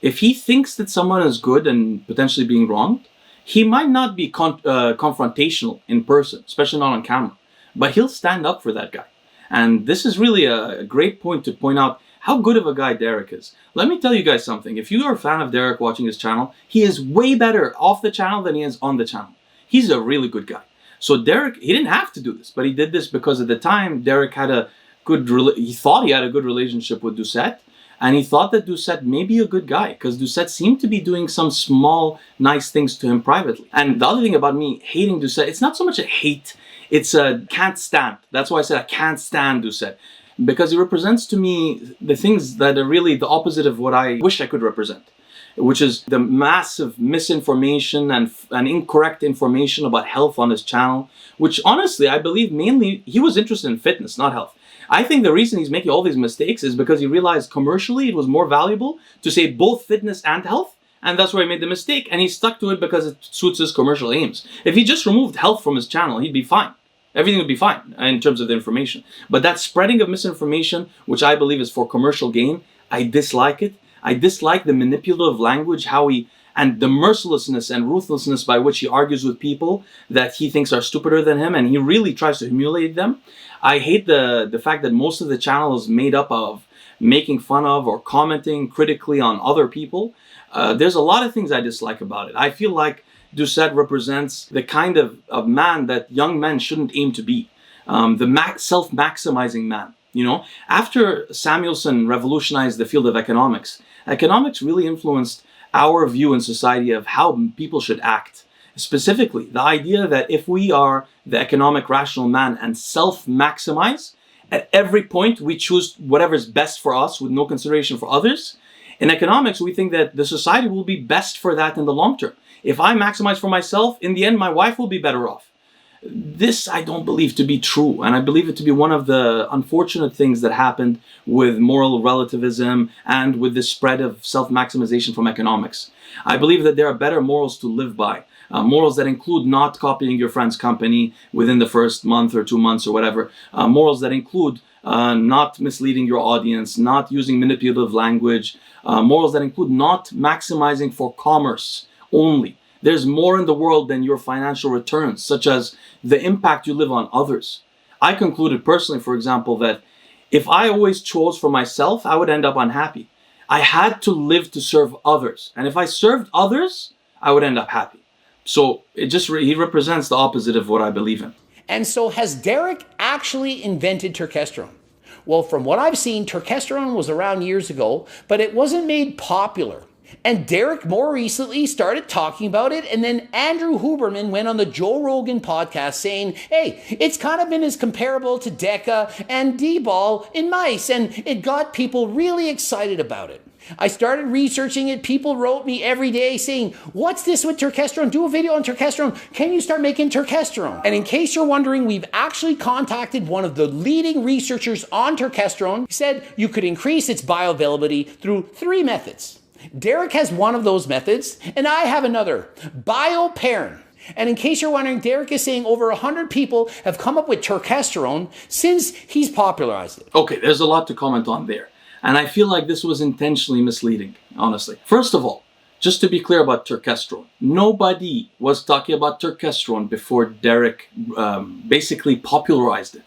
If he thinks that someone is good and potentially being wronged, he might not be confrontational in person, especially not on camera, but he'll stand up for that guy. And this is really a great point to point out how good of a guy Derek is. Let me tell you guys something. If you are a fan of Derek watching his channel, he is way better off the channel than he is on the channel. He's a really good guy. So Derek, he didn't have to do this, but he did this because at the time, Derek had he thought he had a good relationship with Doucette, and he thought that Doucette may be a good guy because Doucette seemed to be doing some small, nice things to him privately. And the other thing about me hating Doucette, it's not so much a hate, it's a can't stand. That's why I said I can't stand Doucette. Because he represents to me the things that are really the opposite of what I wish I could represent, which is the massive misinformation and incorrect information about health on his channel, which honestly, I believe mainly he was interested in fitness, not health. I think the reason he's making all these mistakes is because he realized commercially it was more valuable to say both fitness and health, and that's where he made the mistake, and he stuck to it because it suits his commercial aims. If he just removed health from his channel, he'd be fine. Everything would be fine in terms of the information. But that spreading of misinformation, which I believe is for commercial gain, I dislike it. I dislike the manipulative language, and the mercilessness and ruthlessness by which he argues with people that he thinks are stupider than him, and he really tries to humiliate them. I hate the fact that most of the channel is made up of making fun of or commenting critically on other people. There's a lot of things I dislike about it. I feel like Doucette represents the kind of man that young men shouldn't aim to be. The self-maximizing man. You know, after Samuelson revolutionized the field of economics really influenced our view in society of how people should act. Specifically, the idea that if we are the economic rational man and self-maximize, at every point we choose whatever is best for us with no consideration for others. In economics, we think that the society will be best for that in the long term. If I maximize for myself, in the end, my wife will be better off. This I don't believe to be true, and I believe it to be one of the unfortunate things that happened with moral relativism and with the spread of self-maximization from economics. I believe that there are better morals to live by. Morals that include not copying your friend's company within the first month or 2 months or whatever. Morals that include not misleading your audience, not using manipulative language. Morals that include not maximizing for commerce only. There's more in the world than your financial returns, such as the impact you live on others. I concluded personally, for example, that if I always chose for myself, I would end up unhappy. I had to live to serve others. And if I served others, I would end up happy. So he represents the opposite of what I believe in. And so has Derek actually invented turkesterone? Well, from what I've seen, turkesterone was around years ago, but it wasn't made popular. And Derek more recently started talking about it, and then Andrew Huberman went on the Joe Rogan podcast saying, hey, it's kind of been as comparable to Deca and D-ball in mice, and it got people really excited about it. I started researching it. People wrote me every day saying, what's this with turkesterone? Do a video on turkesterone. Can you start making turkesterone? And in case you're wondering, we've actually contacted one of the leading researchers on turkesterone. He said you could increase its bioavailability through 3 methods. Derek has one of those methods, and I have another, biopairing. And in case you're wondering, Derek is saying over 100 people have come up with turkesterone since he's popularized it. Okay, there's a lot to comment on there. And I feel like this was intentionally misleading, honestly. First of all, just to be clear about turkesterone, nobody was talking about turkesterone before Derek basically popularized it.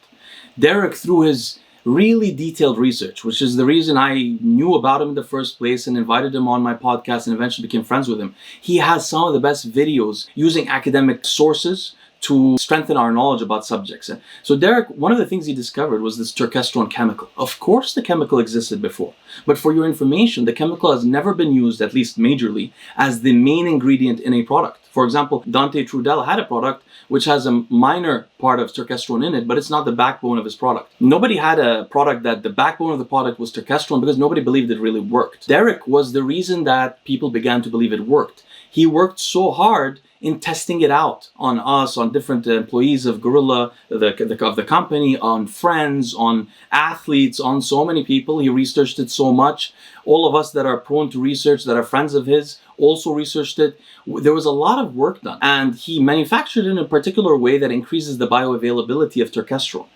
Derek, through his really detailed research, which is the reason I knew about him in the first place and invited him on my podcast and eventually became friends with him. He has some of the best videos using academic sources to strengthen our knowledge about subjects. So Derek, one of the things he discovered was this turkesterone chemical. Of course the chemical existed before, but for your information, the chemical has never been used, at least majorly, as the main ingredient in a product. For example, Dante Trudel had a product which has a minor part of turkesterone in it, but it's not the backbone of his product. Nobody had a product that the backbone of the product was turkesterone because nobody believed it really worked. Derek was the reason that people began to believe it worked. He worked so hard in testing it out on us, on different employees of Gorilla, of the company, on friends, on athletes, on so many people. He researched it so much. All of us that are prone to research, that are friends of his, also researched it. There was a lot of work done, and he manufactured it in a particular way that increases the bioavailability of turkesterone.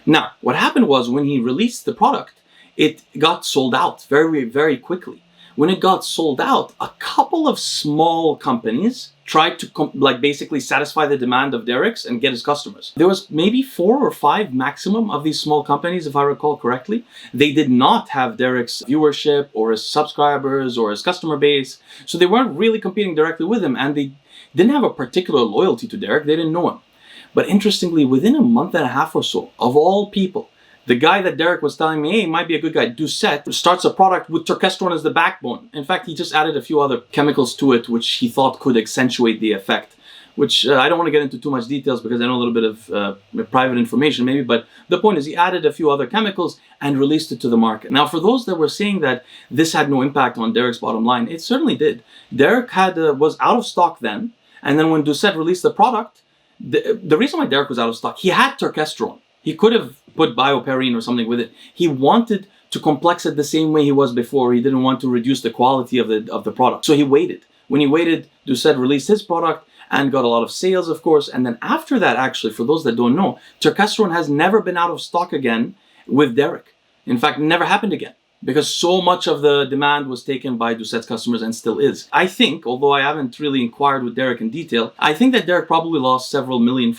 Now, what happened was when he released the product, it got sold out very, very quickly. When it got sold out, a couple of small companies tried to basically satisfy the demand of Derek's and get his customers. There was maybe 4 or 5 maximum of these small companies, if I recall correctly. They did not have Derek's viewership or his subscribers or his customer base. So they weren't really competing directly with him, and they didn't have a particular loyalty to Derek. They didn't know him. But interestingly, within a month and a half or so, of all people, the guy that Derek was telling me, hey, might be a good guy, Doucette, starts a product with turkesterone as the backbone. In fact, he just added a few other chemicals to it, which he thought could accentuate the effect, which I don't want to get into too much details because I know a little bit of private information maybe, but the point is he added a few other chemicals and released it to the market. Now, for those that were saying that this had no impact on Derek's bottom line, it certainly did. Derek was out of stock then, and then when Doucette released the product, the reason why Derek was out of stock, he had turkesterone. He could have put bioperine or something with it. He wanted to complex it the same way he was before. He didn't want to reduce the quality of the product. So he waited. When he waited, Doucette released his product and got a lot of sales, of course. And then after that, actually, for those that don't know, turkesterone has never been out of stock again with Derek. In fact, it never happened again because so much of the demand was taken by Doucette's customers and still is. I think, although I haven't really inquired with Derek in detail, I think that Derek probably lost several million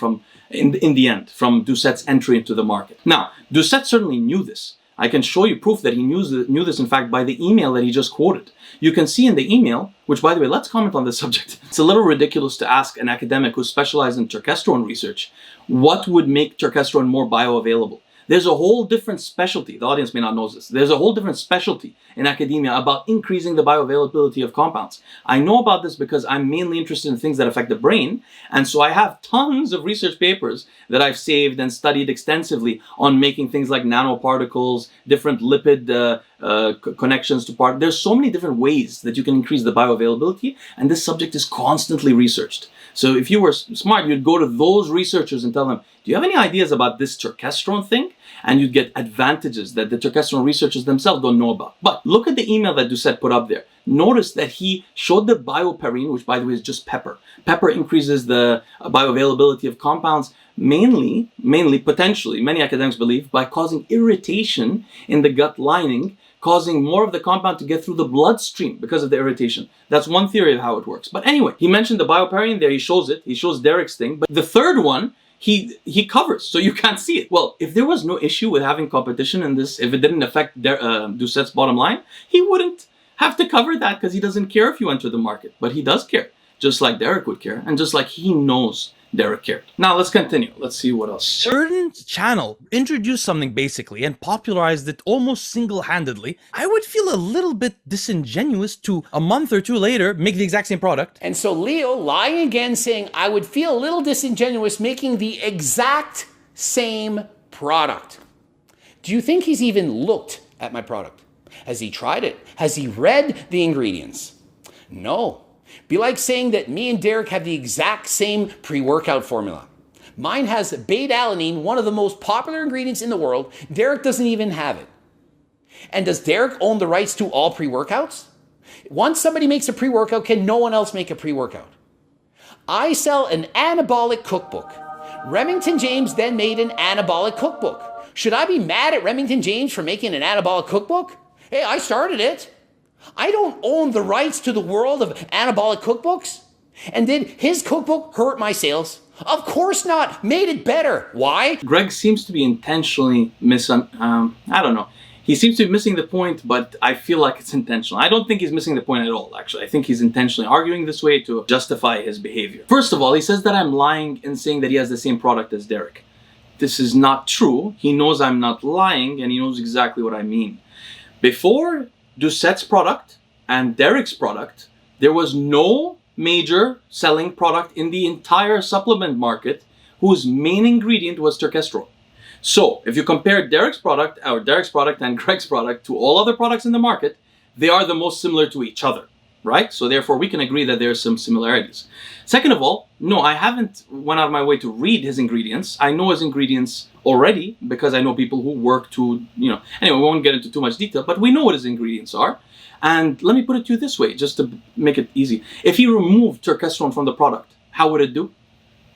in the end, from Doucette's entry into the market. Now, Doucette certainly knew this. I can show you proof that he knew this, in fact, by the email that he just quoted. You can see in the email, which, by the way, let's comment on this subject. It's a little ridiculous to ask an academic who specializes in turkesterone research, what would make turkesterone more bioavailable? There's a whole different specialty. The audience may not know this. There's a whole different specialty in academia about increasing the bioavailability of compounds. I know about this because I'm mainly interested in things that affect the brain. And so I have tons of research papers that I've saved and studied extensively on making things like nanoparticles, different lipid connections to particles. There's so many different ways that you can increase the bioavailability. And this subject is constantly researched. So if you were smart, you'd go to those researchers and tell them, do you have any ideas about this turkesterone thing? And you'd get advantages that the turkesterone researchers themselves don't know about. But look at the email that Doucette put up there. Notice that he showed the bioperine, which by the way is just pepper. Pepper increases the bioavailability of compounds mainly, potentially, many academics believe, by causing irritation in the gut lining, causing more of the compound to get through the bloodstream because of the irritation. That's one theory of how it works. But anyway, he mentioned the bioperine there. He shows it. He shows Derek's thing. But the third one, he covers, so you can't see it. Well, if there was no issue with having competition in this, if it didn't affect Doucette's bottom line, he wouldn't have to cover that because he doesn't care if you enter the market. But he does care, just like Derek would care, and just like he knows Derek cared. Now let's continue. Let's see what else. Certain channel introduced something basically and popularized it almost single-handedly. I would feel a little bit disingenuous to a month or two later make the exact same product. And so Leo lying again saying, I would feel a little disingenuous making the exact same product. Do you think he's even looked at my product? Has he tried it? Has he read the ingredients? No. Be like saying that me and Derek have the exact same pre-workout formula. Mine has beta-alanine, one of the most popular ingredients in the world. Derek doesn't even have it. And does Derek own the rights to all pre-workouts? Once somebody makes a pre-workout, can no one else make a pre-workout? I sell an anabolic cookbook. Remington James then made an anabolic cookbook. Should I be mad at Remington James for making an anabolic cookbook? Hey, I started it. I don't own the rights to the world of anabolic cookbooks. And did his cookbook hurt my sales? Of course not. Made it better. Why? Greg seems to be intentionally I don't know. He seems to be missing the point, but I feel like it's intentional. I don't think he's missing the point at all, actually. I think he's intentionally arguing this way to justify his behavior. First of all, he says that I'm lying in saying that he has the same product as Derek. This is not true. He knows I'm not lying, and he knows exactly what I mean. Before Doucette's product and Derek's product, there was no major selling product in the entire supplement market whose main ingredient was turkesterone. So if you compare Derek's product and Greg's product to all other products in the market, they are the most similar to each other, right? So therefore we can agree that there are some similarities. Second of all, no, I haven't went out of my way to read his ingredients. I know his ingredients already because I know people who work to, anyway, we won't get into too much detail, but we know what his ingredients are. And let me put it to you this way, just to make it easy. If he removed turkesterone from the product, how would it do?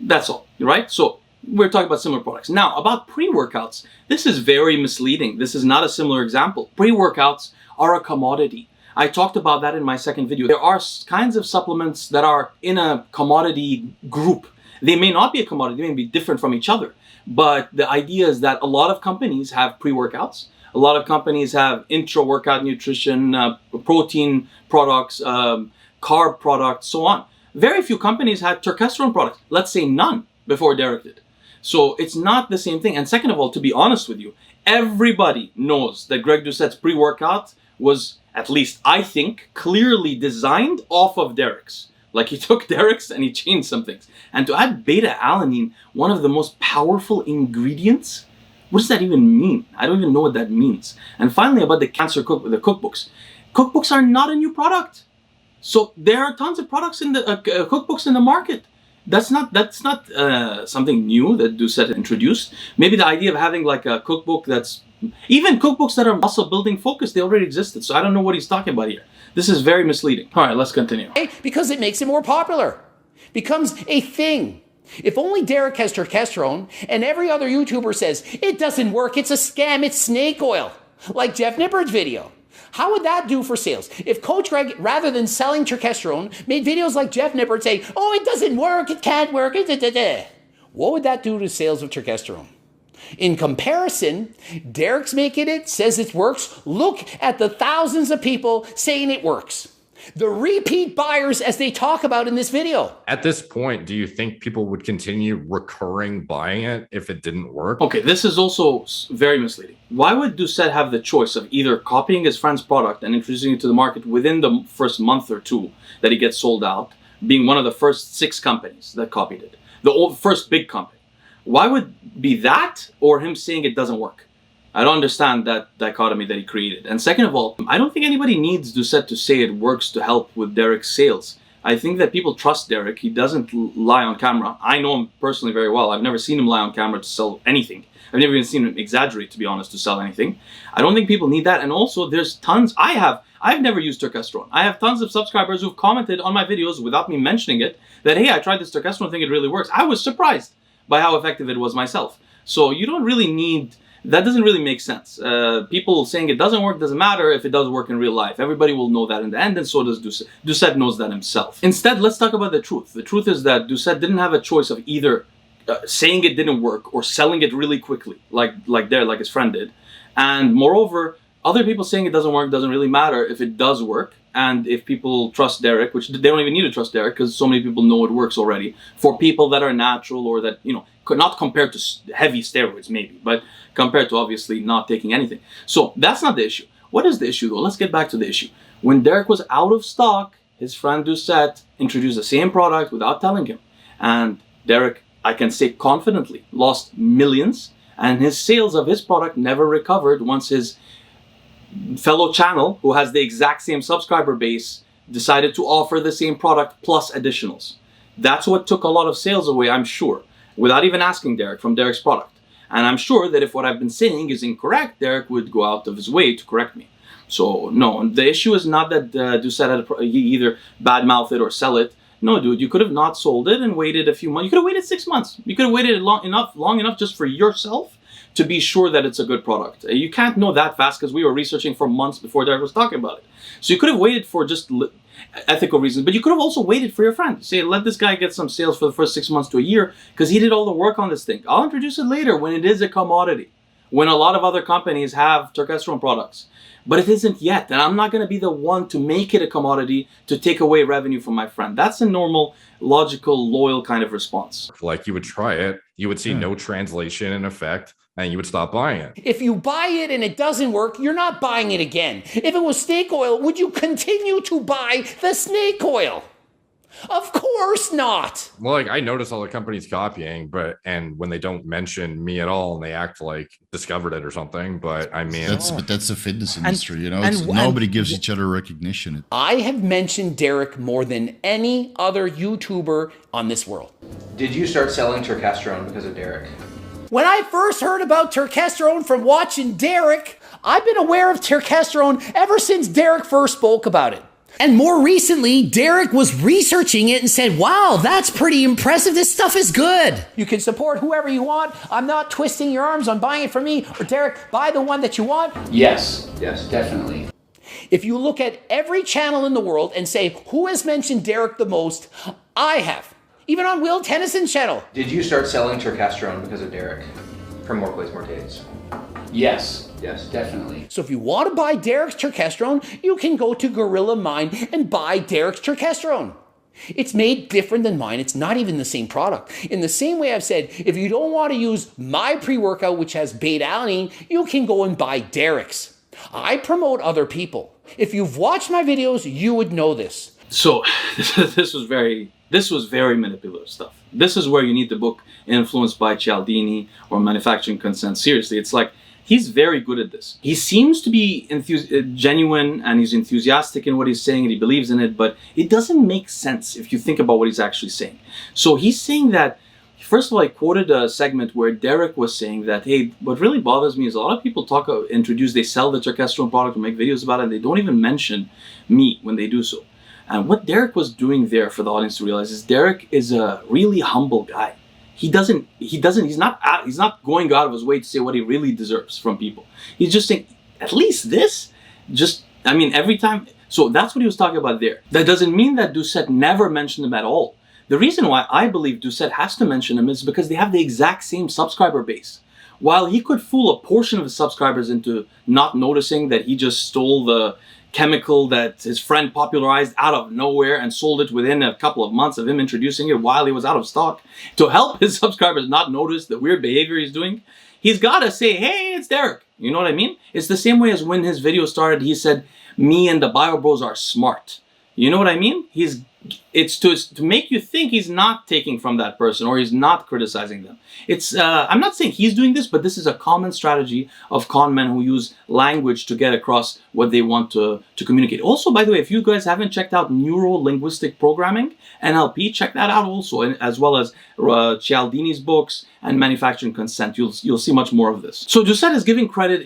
That's all, right? So we're talking about similar products. Now, about pre-workouts, this is very misleading. This is not a similar example. Pre-workouts are a commodity. I talked about that in my second video. There are kinds of supplements that are in a commodity group. They may not be a commodity, they may be different from each other. But the idea is that a lot of companies have pre-workouts. A lot of companies have intra-workout nutrition, protein products, carb products, so on. Very few companies had turkesterone products. Let's say none before Derek did. So it's not the same thing. And second of all, to be honest with you, everybody knows that Greg Doucette's pre-workout was, at least I think, clearly designed off of Derek's. Like he took Derek's and he changed some things. And to add beta-alanine, one of the most powerful ingredients, what does that even mean? I don't even know what that means. And finally, about the cookbooks. Cookbooks are not a new product. So there are tons of products in the cookbooks in the market. That's not something new that Doucette introduced. Maybe the idea of having like a cookbook that's, even cookbooks that are muscle building focused, they already existed. So I don't know what he's talking about here. This is very misleading. All right, let's continue. Because it makes it more popular. Becomes a thing. If only Derek has turkesterone and every other YouTuber says, it doesn't work, it's a scam, it's snake oil. Like Jeff Nippard's video. How would that do for sales? If Coach Greg, rather than selling turkesterone, made videos like Jeff Nippard saying, oh, it doesn't work, it can't work, what would that do to sales of turkesterone? In comparison, Derek's making it, says it works. Look at the thousands of people saying it works. The repeat buyers as they talk about in this video. At this point, do you think people would continue recurring buying it if it didn't work? Okay, this is also very misleading. Why would Doucette have the choice of either copying his friend's product and introducing it to the market within the first month or two that it gets sold out, being one of the first 6 companies that copied it, the first big company? Why would be that or him saying it doesn't work? I don't understand that dichotomy that he created. And second of all, I don't think anybody needs Doucette to say it works to help with Derek's sales. I think that people trust Derek. He doesn't lie on camera. I know him personally very well. I've never seen him lie on camera to sell anything. I've never even seen him exaggerate, to be honest, to sell anything. I don't think people need that. And also, there's tons. I've never used turkesterone. I have tons of subscribers who've commented on my videos without me mentioning it that, hey, I tried this turkesterone thing, it really works. I was surprised by how effective it was myself. So you don't really need, that doesn't really make sense. People saying it doesn't work doesn't matter if it does work in real life. Everybody will know that in the end, and so does Doucette. Doucette knows that himself. Instead, let's talk about the truth. The truth is that Doucette didn't have a choice of either saying it didn't work or selling it really quickly, like his friend did. And moreover, other people saying it doesn't work doesn't really matter if it does work. and if people trust Derek, which they don't even need to trust Derek because so many people know it works already, for people that are natural or that, not compared to heavy steroids maybe, but compared to obviously not taking anything. So that's not the issue. What is the issue though? Let's get back to the issue. When Derek was out of stock, his friend Doucette introduced the same product without telling him. And Derek, I can say confidently, lost millions, and his sales of his product never recovered once his fellow channel, who has the exact same subscriber base, decided to offer the same product plus additionals. That's what took a lot of sales away, I'm sure, without even asking Derek, from Derek's product. And I'm sure that if what I've been saying is incorrect, Derek would go out of his way to correct me. So no, the issue is not that Doucette had he either badmouth it or sell it. No, dude, you could have not sold it and waited a few months. You could have waited 6 months. You could have waited long enough just for yourself to be sure that it's a good product. You can't know that fast because we were researching for months before Derek was talking about it. So you could have waited for just ethical reasons, but you could have also waited for your friend. Say, let this guy get some sales for the first 6 months to a year because he did all the work on this thing. I'll introduce it later when it is a commodity, when a lot of other companies have Turkesterone products. But it isn't yet, and I'm not going to be the one to make it a commodity to take away revenue from my friend. That's a normal, logical, loyal kind of response. Like you would try it, you would see no translation in effect, and you would stop buying it. If you buy it and it doesn't work, you're not buying it again. If it was snake oil, would you continue to buy the snake oil? Of course not. Well, like I notice all the companies copying, and when they don't mention me at all, and they act like discovered it or something. But I mean, that's the fitness industry, nobody gives each other recognition. I have mentioned Derek more than any other YouTuber on this world. Did you start selling Turkesterone because of Derek? When I first heard about Turkesterone from watching Derek, I've been aware of Turkesterone ever since Derek first spoke about it. And more recently, Derek was researching it and said, wow, that's pretty impressive. This stuff is good. You can support whoever you want. I'm not twisting your arms on buying it from me. Or Derek, buy the one that you want. Yes, definitely. If you look at every channel in the world and say, who has mentioned Derek the most? I have. Even on Will Tennyson's channel. Did you start selling Turkesterone because of Derek? From More Plays, More Days? Yes, definitely. So if you want to buy Derek's Turkesterone, you can go to Gorilla Mind and buy Derek's Turkesterone. It's made different than mine. It's not even the same product. In the same way I've said, if you don't want to use my pre-workout, which has beta-alanine, you can go and buy Derek's. I promote other people. If you've watched my videos, you would know this. So this was very manipulative stuff. This is where you need the book Influenced by Cialdini or Manufacturing Consent. Seriously, it's like he's very good at this. He seems to be genuine and he's enthusiastic in what he's saying and he believes in it, but it doesn't make sense if you think about what he's actually saying. So he's saying that, first of all, I quoted a segment where Derek was saying that, hey, what really bothers me is a lot of people they sell the Turkesterone product or make videos about it and they don't even mention me when they do so. And what Derek was doing there for the audience to realize is Derek is a really humble guy. He's not going out of his way to say what he really deserves from people. He's just saying, at least this, every time. So that's what he was talking about there. That doesn't mean that Doucette never mentioned him at all. The reason why I believe Doucette has to mention him is because they have the exact same subscriber base. While he could fool a portion of his subscribers into not noticing that he just stole the chemical that his friend popularized out of nowhere and sold it within a couple of months of him introducing it while he was out of stock to help his subscribers not notice the weird behavior he's doing, he's got to say, hey, it's Derek. You know what I mean? It's the same way as when his video started, he said, me and the Biobros are smart. You know what I mean? It's to make you think he's not taking from that person or he's not criticizing them. I'm not saying he's doing this, but this is a common strategy of con men who use language to get across what they want to communicate. Also, by the way, if you guys haven't checked out neuro-linguistic programming, NLP, check that out also, as well as Cialdini's books and Manufacturing Consent. You'll see much more of this. So Doucette is giving credit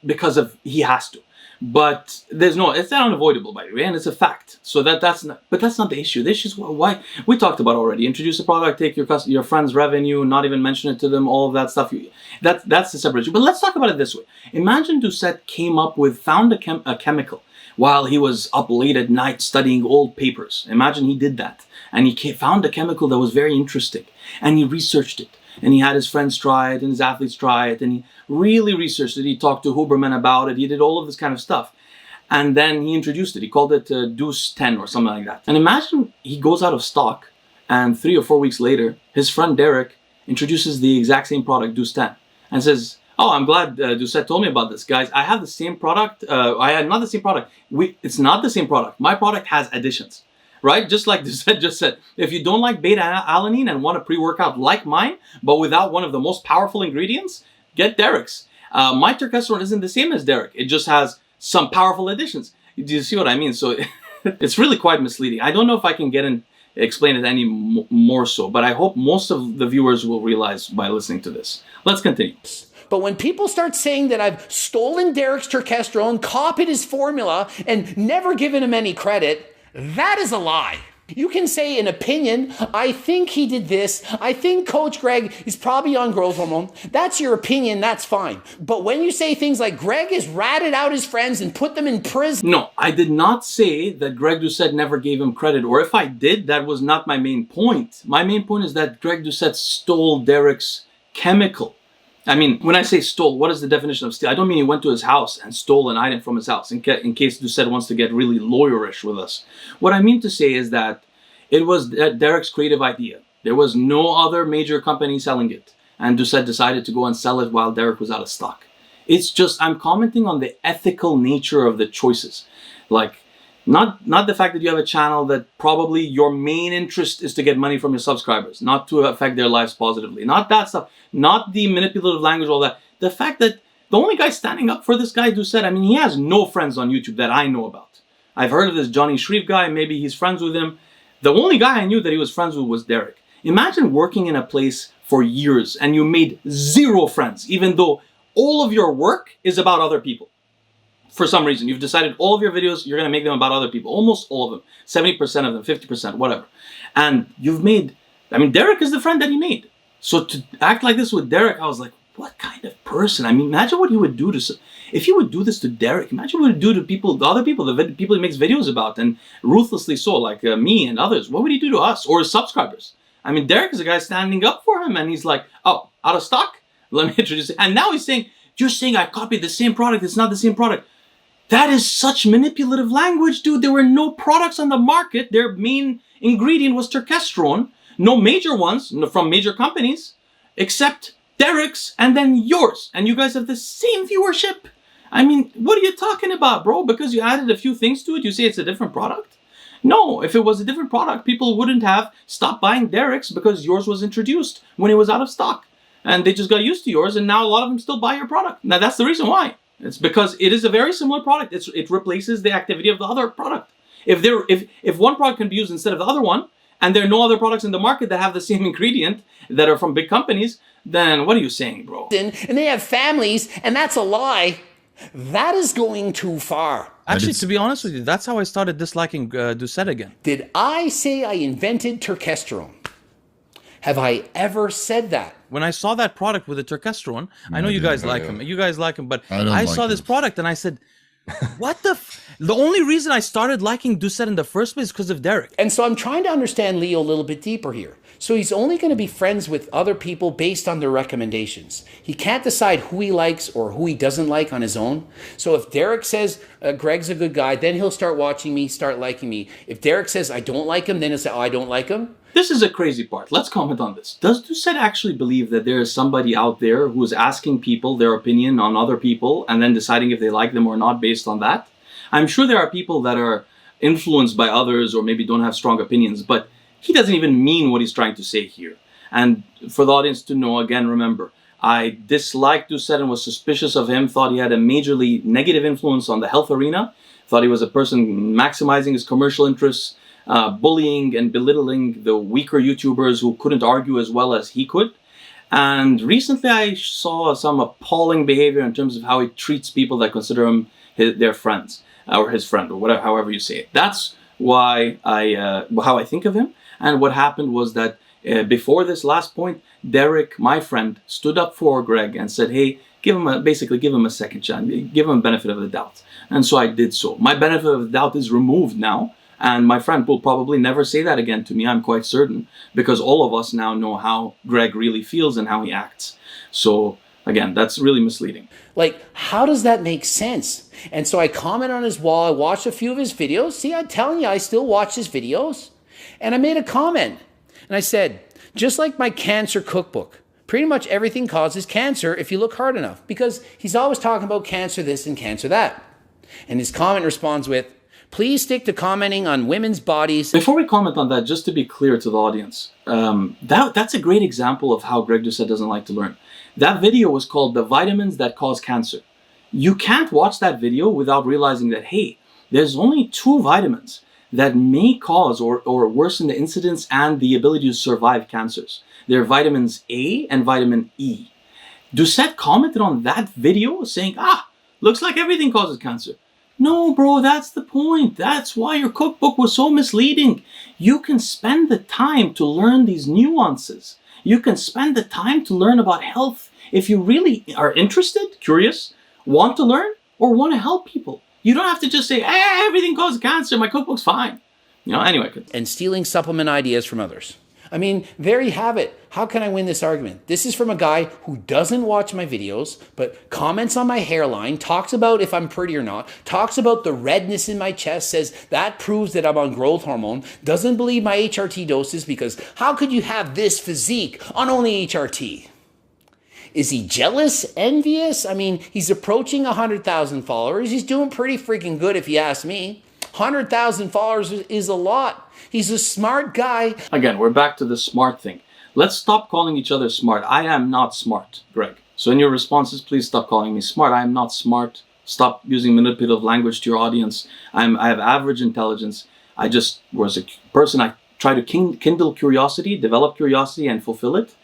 because he has to. But it's not unavoidable, by the way, and it's a fact. So that's not the issue. The issue is why we talked about already. Introduce a product, take your friend's revenue, not even mention it to them, all of that stuff. That's the separate issue. But let's talk about it this way. Imagine Doucette found a chemical while he was up late at night studying old papers. Imagine he did that. And he found a chemical that was very interesting. And he researched it. And he had his friends try it and his athletes try it. And he really researched it. He talked to Huberman about it. He did all of this kind of stuff. And then he introduced it. He called it Deuce 10 or something like that. And imagine he goes out of stock, and 3 or 4 weeks later, his friend Derek introduces the exact same product, Deuce 10, and says, oh, I'm glad Doucette told me about this. Guys, I have the same product. I had not the same product. It's not the same product. My product has additions, right? Just like Doucette just said, if you don't like beta-alanine and want a pre-workout like mine, but without one of the most powerful ingredients, get Derek's. My Turkesterone isn't the same as Derek. It just has some powerful additions. Do you see what I mean? So it's really quite misleading. I don't know if I can explain it any more so, but I hope most of the viewers will realize by listening to this. Let's continue. But when people start saying that I've stolen Derek's Turkesterone, copied his formula, and never given him any credit, that is a lie. You can say an opinion, I think he did this, I think Coach Greg is probably on growth hormone. That's your opinion, that's fine. But when you say things like Greg has ratted out his friends and put them in prison. No, I did not say that Greg Doucette never gave him credit, or if I did, that was not my main point. My main point is that Greg Doucette stole Derek's chemical. I mean, when I say stole, what is the definition of steal? I don't mean he went to his house and stole an item from his house, in case Doucette wants to get really lawyerish with us. What I mean to say is that it was Derek's creative idea. There was no other major company selling it, and Doucette decided to go and sell it while Derek was out of stock. It's just, I'm commenting on the ethical nature of the choices. Like, not the fact that you have a channel that probably your main interest is to get money from your subscribers, not to affect their lives positively. Not that stuff. Not the manipulative language, all that. The fact that the only guy standing up for this guy, Doucette, I mean, he has no friends on YouTube that I know about. I've heard of this Johnny Shreve guy. Maybe he's friends with him. The only guy I knew that he was friends with was Derek. Imagine working in a place for years and you made 0 friends, even though all of your work is about other people. For some reason, you've decided all of your videos, you're going to make them about other people. Almost all of them. 70% of them, 50%, whatever. And you've made, I mean, Derek is the friend that he made. So to act like this with Derek, I was like, what kind of person? I mean, imagine what he would do to, if he would do this to Derek, imagine what he would do to people, the other people, the people he makes videos about, and ruthlessly so, like me and others. What would he do to us or his subscribers? I mean, Derek is a guy standing up for him, and he's like, oh, out of stock? Let me introduce it. And now he's saying, you're saying I copied the same product. It's not the same product. That is such manipulative language, dude. There were no products on the market. Their main ingredient was Turkesterone. No major ones from major companies, except Derek's and then yours. And you guys have the same viewership. I mean, what are you talking about, bro? Because you added a few things to it, you say it's a different product? No, if it was a different product, people wouldn't have stopped buying Derek's because yours was introduced when it was out of stock. And they just got used to yours, and now a lot of them still buy your product. Now, that's the reason why. It's because it is a very similar product. It replaces the activity of the other product. If one product can be used instead of the other one, and there are no other products in the market that have the same ingredient that are from big companies, then what are you saying, bro? And they have families, and that's a lie. That is going too far. Actually, to be honest with you, that's how I started disliking Doucette again. Did I say I invented Turkesterone? Have I ever said that? When I saw that product with the Turkesterone, I know you guys like him. You guys like him, but I saw this product and I said, what the the only reason I started liking Doucette in the first place is because of Derek. And so I'm trying to understand Leo a little bit deeper here. So he's only going to be friends with other people based on their recommendations. He can't decide who he likes or who he doesn't like on his own. So if Derek says Greg's a good guy, then he'll start watching me, start liking me. If Derek says I don't like him, then he'll say, oh, I don't like him. This is a crazy part. Let's comment on this. Does Doucette actually believe that there is somebody out there who is asking people their opinion on other people and then deciding if they like them or not based on that? I'm sure there are people that are influenced by others or maybe don't have strong opinions, but he doesn't even mean what he's trying to say here. And for the audience to know, again, remember, I disliked Doucette and was suspicious of him, thought he had a majorly negative influence on the health arena, thought he was a person maximizing his commercial interests, bullying and belittling the weaker YouTubers who couldn't argue as well as he could. And recently I saw some appalling behavior in terms of how he treats people that consider him their friends, or his friend, or whatever, however you say it. That's why how I think of him. And what happened was that before this last point, Derek, my friend, stood up for Greg and said, hey, basically give him a second chance, give him a benefit of the doubt. And so I did so. My benefit of the doubt is removed now. And my friend will probably never say that again to me, I'm quite certain, because all of us now know how Greg really feels and how he acts. So Again, that's really misleading. Like, how does that make sense? And so I comment on his wall. I watched a few of his videos. See, I'm telling you, I still watch his videos. And I made a comment. And I said, just like my cancer cookbook, pretty much everything causes cancer if you look hard enough. Because he's always talking about cancer this and cancer that. And his comment responds with, please stick to commenting on women's bodies. Before we comment on that, just to be clear to the audience, that's a great example of how Greg Doucette doesn't like to learn. That video was called The Vitamins That Cause Cancer. You can't watch that video without realizing that, hey, there's only 2 vitamins that may cause or worsen the incidence and the ability to survive cancers. They're vitamins A and vitamin E. Doucette commented on that video saying, looks like everything causes cancer. No, bro, that's the point. That's why your cookbook was so misleading. You can spend the time to learn these nuances. You can spend the time to learn about health if you really are interested, curious, want to learn, or want to help people. You don't have to just say, everything causes cancer, my cookbook's fine. Anyway. And stealing supplement ideas from others. I mean, there you have it. How can I win this argument? This is from a guy who doesn't watch my videos, but comments on my hairline, talks about if I'm pretty or not, talks about the redness in my chest, says that proves that I'm on growth hormone, doesn't believe my HRT doses because how could you have this physique on only HRT? Is he jealous, envious? I mean, he's approaching 100,000 followers. He's doing pretty freaking good if you ask me. 100,000 followers is a lot. He's a smart guy. Again, we're back to the smart thing. Let's stop calling each other smart. I am not smart, Greg. So in your responses, please stop calling me smart. I am not smart. Stop using manipulative language to your audience. I have average intelligence. I just was a person. I try to kindle curiosity, develop curiosity, and fulfill it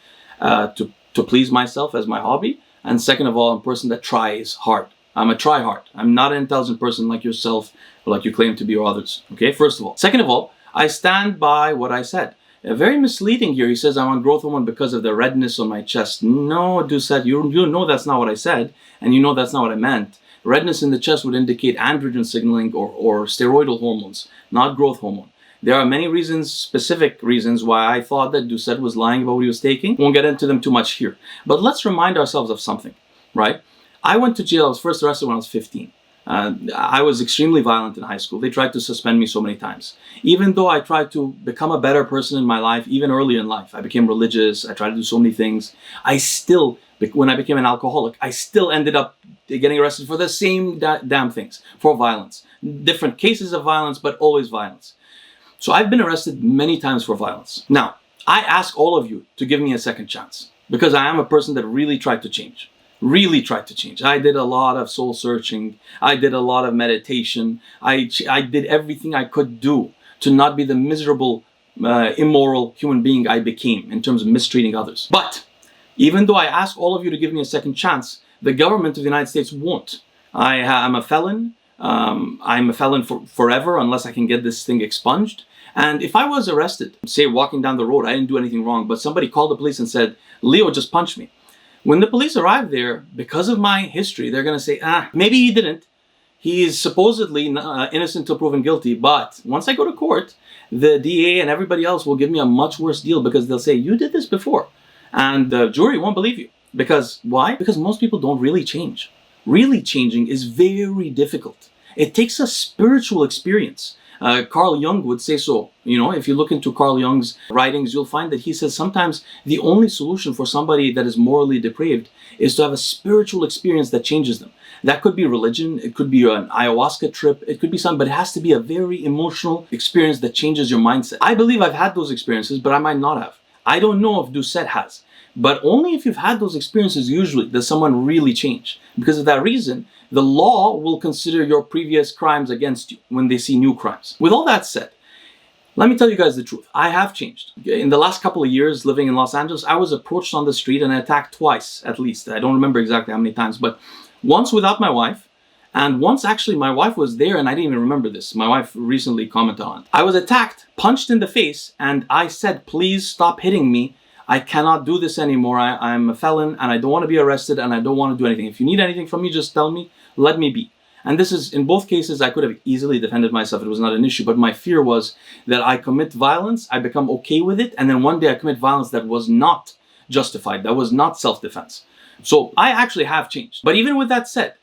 to please myself as my hobby. And second of all, I'm a person that tries hard. I'm a try-hard. I'm not an intelligent person like yourself or like you claim to be or others. Okay, first of all. Second of all, I stand by what I said. Very misleading here. He says I'm on growth hormone because of the redness on my chest. No, Doucette, you know that's not what I said, and you know that's not what I meant. Redness in the chest would indicate androgen signaling or steroidal hormones, not growth hormone. There are many reasons, specific reasons, why I thought that Doucette was lying about what he was taking. Won't get into them too much here. But let's remind ourselves of something, right? I went to jail. I was first arrested when I was 15. I was extremely violent in high school. They tried to suspend me so many times. Even though I tried to become a better person in my life, even early in life, I became religious. I tried to do so many things. I still, when I became an alcoholic, I still ended up getting arrested for the same damn things, for violence. Different cases of violence, but always violence. So I've been arrested many times for violence. Now, I ask all of you to give me a second chance because I am a person that really tried to change. I did a lot of soul searching. I did a lot of meditation. I did everything I could do to not be the miserable, immoral human being I became in terms of mistreating others. But even though I ask all of you to give me a second chance, the government of the United States won't. I'm a felon. I'm a felon forever unless I can get this thing expunged. And if I was arrested, say walking down the road, I didn't do anything wrong, but somebody called the police and said, Leo just punched me. When the police arrive there, because of my history, they're going to say, maybe he didn't. He is supposedly innocent till proven guilty. But once I go to court, the DA and everybody else will give me a much worse deal because they'll say, you did this before. And the jury won't believe you. Because why? Because most people don't really change. Really changing is very difficult. It takes a spiritual experience. Carl Jung would say so. If you look into Carl Jung's writings, you'll find that he says sometimes the only solution for somebody that is morally depraved is to have a spiritual experience that changes them. That could be religion, it could be an ayahuasca trip, it could be something, but it has to be a very emotional experience that changes your mindset. I believe I've had those experiences, but I might not have. I don't know if Doucette has. But only if you've had those experiences usually does someone really change. Because of that reason, the law will consider your previous crimes against you when they see new crimes. With all that said, let me tell you guys the truth. I have changed. In the last couple of years living in Los Angeles, I was approached on the street and attacked twice at least. I don't remember exactly how many times, but once without my wife, and once actually my wife was there and I didn't even remember this. My wife recently commented on it. I was attacked, punched in the face, and I said, please stop hitting me. I cannot do this anymore. I'm a felon and I don't want to be arrested and I don't want to do anything. If you need anything from me, just tell me, let me be. And this is, in both cases, I could have easily defended myself. It was not an issue, but my fear was that I commit violence, I become okay with it, and then one day I commit violence that was not justified, that was not self-defense. So I actually have changed. But even with that said,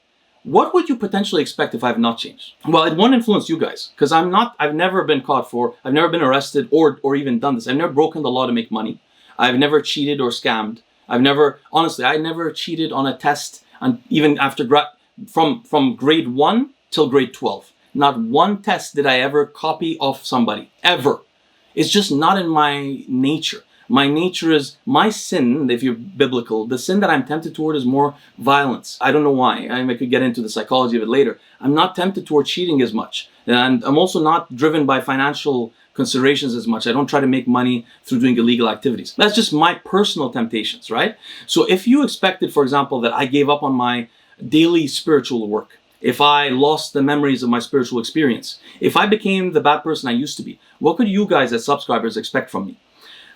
what would you potentially expect if I have not changed? Well, it won't influence you guys, because I've never been caught I've never been arrested or even done this. I've never broken the law to make money. I've never cheated or scammed. I never cheated on a test, and even after from grade 1 till grade 12. Not one test did I ever copy off somebody, ever. It's just not in my nature. My nature is, my sin, if you're biblical, the sin that I'm tempted toward is more violence. I don't know why. I could get into the psychology of it later. I'm not tempted toward cheating as much. And I'm also not driven by financial considerations as much. I don't try to make money through doing illegal activities. That's just my personal temptations, right? So if you expected, for example, that I gave up on my daily spiritual work, if I lost the memories of my spiritual experience, if I became the bad person I used to be, what could you guys as subscribers expect from me?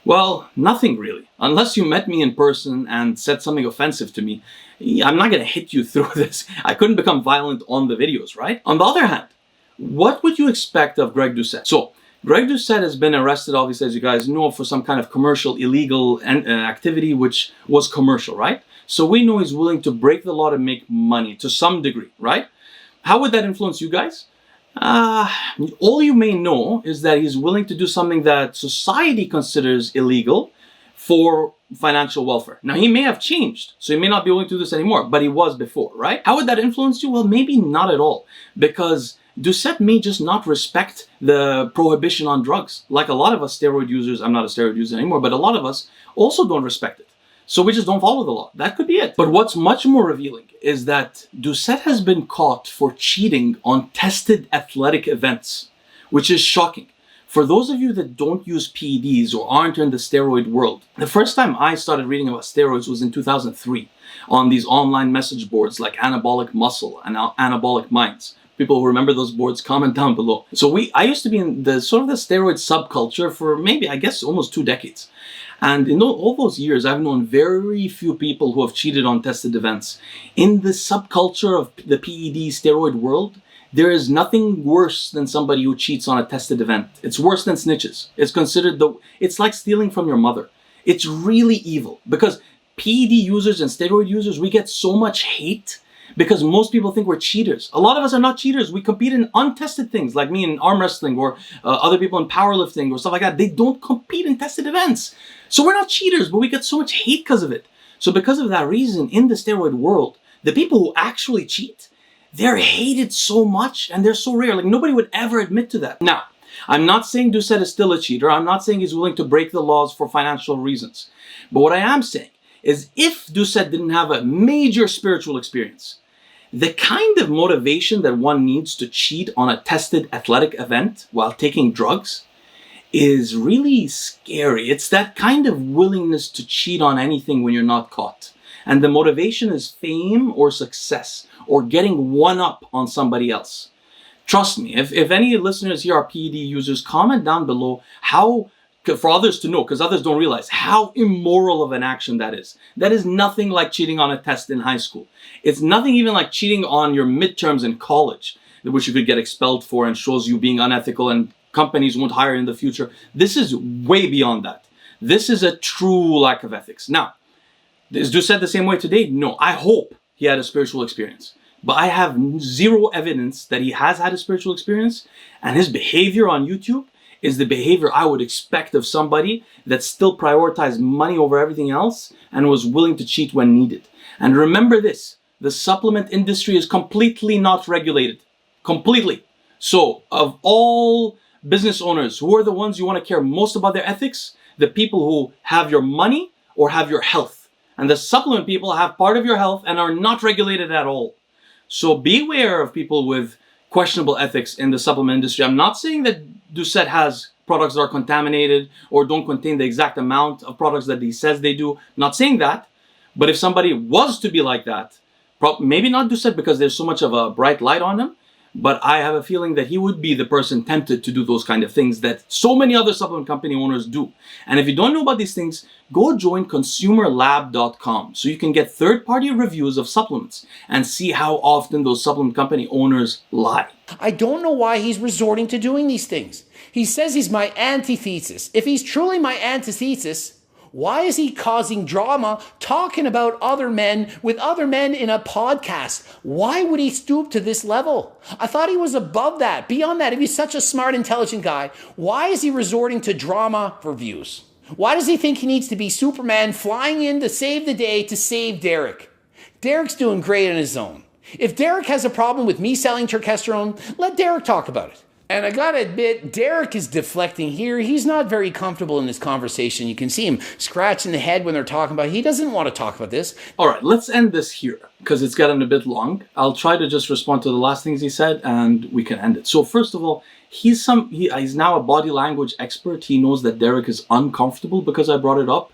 Well, nothing really. Unless you met me in person and said something offensive to me, I'm not going to hit you through this. I couldn't become violent on the videos, right? On the other hand, what would you expect of Greg Doucette? So, Greg Doucette has been arrested, obviously, as you guys know, for some kind of commercial illegal activity, which was commercial, right? So we know he's willing to break the law to make money to some degree, right? How would that influence you guys? All you may know is that he's willing to do something that society considers illegal for financial welfare. Now, he may have changed, so he may not be willing to do this anymore, but he was before, right? How would that influence you? Well, maybe not at all, because Doucette may just not respect the prohibition on drugs. Like a lot of us steroid users, I'm not a steroid user anymore, but a lot of us also don't respect it. So we just don't follow the law. That could be it. But what's much more revealing is that Doucette has been caught for cheating on tested athletic events, which is shocking. For those of you that don't use PEDs or aren't in the steroid world, the first time I started reading about steroids was in 2003 on these online message boards like Anabolic Muscle and Anabolic Minds. People who remember those boards, comment down below. So I used to be in the sort of the steroid subculture for maybe, I guess, almost 2 decades. And in all those years, I've known very few people who have cheated on tested events. In the subculture of the PED steroid world, there is nothing worse than somebody who cheats on a tested event. It's worse than snitches. It's considered it's like stealing from your mother. It's really evil, because PED users and steroid users, we get so much hate because most people think we're cheaters. A lot of us are not cheaters. We compete in untested things, like me in arm wrestling, or other people in powerlifting or stuff like that. They don't compete in tested events. So we're not cheaters, but we get so much hate because of it. So because of that reason, in the steroid world, the people who actually cheat, they're hated so much, and they're so rare. Like, nobody would ever admit to that. Now, I'm not saying Doucette is still a cheater. I'm not saying he's willing to break the laws for financial reasons. But what I am saying is, if Doucette didn't have a major spiritual experience, the kind of motivation that one needs to cheat on a tested athletic event while taking drugs is really scary. It's that kind of willingness to cheat on anything when you're not caught. And the motivation is fame or success or getting one up on somebody else. Trust me, if any listeners here are PED users, comment down below how, for others to know, because others don't realize how immoral of an action that is. That is nothing like cheating on a test in high school. It's nothing even like cheating on your midterms in college, which you could get expelled for and shows you being unethical and companies won't hire in the future. This is way beyond that. This is a true lack of ethics. Now, is Doucette the same way today? No. I hope he had a spiritual experience. But I have zero evidence that he has had a spiritual experience, and his behavior on YouTube is the behavior I would expect of somebody that still prioritized money over everything else and was willing to cheat when needed. And remember this, the supplement industry is completely not regulated. Completely. So, of all business owners, who are the ones you want to care most about their ethics? The people who have your money or have your health. And the supplement people have part of your health and are not regulated at all. So beware of people with questionable ethics in the supplement industry. I'm not saying that Doucette has products that are contaminated or don't contain the exact amount of products that he says they do. I'm not saying that. But if somebody was to be like that, maybe not Doucette because there's so much of a bright light on him, but I have a feeling that he would be the person tempted to do those kind of things that so many other supplement company owners do. And if you don't know about these things, go join consumerlab.com so you can get third-party reviews of supplements and see how often those supplement company owners lie. I don't know why he's resorting to doing these things. He says he's my antithesis. If he's truly my antithesis, Why is he causing drama talking about other men with other men in a podcast? Why would he stoop to this level? I thought he was above that, beyond that. If he's such a smart, intelligent guy, why is he resorting to drama for views? Why does he think he needs to be Superman flying in to save the day to save Derek? Derek's doing great on his own. If Derek has a problem with me selling Turkesterone, let Derek talk about it. And I gotta admit, Derek is deflecting here. He's not very comfortable in this conversation. You can see him scratching the head when they're talking about it. He doesn't want to talk about this. All right, let's end this here because it's gotten a bit long. I'll try to just respond to the last things he said and we can end it. So first of all, he's now a body language expert. He knows that Derek is uncomfortable because I brought it up.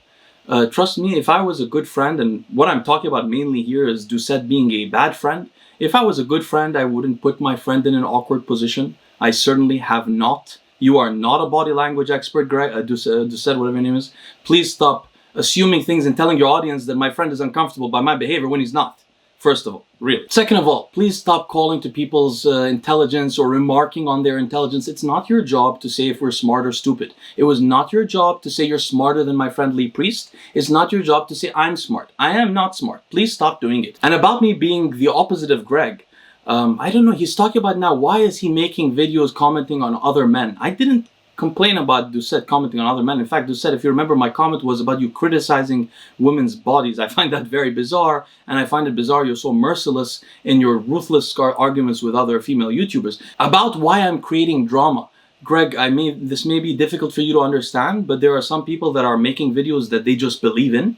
Trust me, if I was a good friend, and what I'm talking about mainly here is Doucette being a bad friend. If I was a good friend, I wouldn't put my friend in an awkward position. I certainly have not. You are not a body language expert, Greg, Doucette, whatever your name is. Please stop assuming things and telling your audience that my friend is uncomfortable by my behavior when he's not. First of all, really. Second of all, please stop calling to people's intelligence or remarking on their intelligence. It's not your job to say if we're smart or stupid. It was not your job to say you're smarter than my friendly priest. It's not your job to say I'm smart. I am not smart. Please stop doing it. And about me being the opposite of Greg, I don't know, he's talking about now, why is he making videos commenting on other men? I didn't complain about Doucette commenting on other men. In fact, Doucette, if you remember, my comment was about you criticizing women's bodies. I find that very bizarre, and I find it bizarre you're so merciless in your ruthless arguments with other female YouTubers. About why I'm creating drama. Greg, this may be difficult for you to understand, but there are some people that are making videos that they just believe in.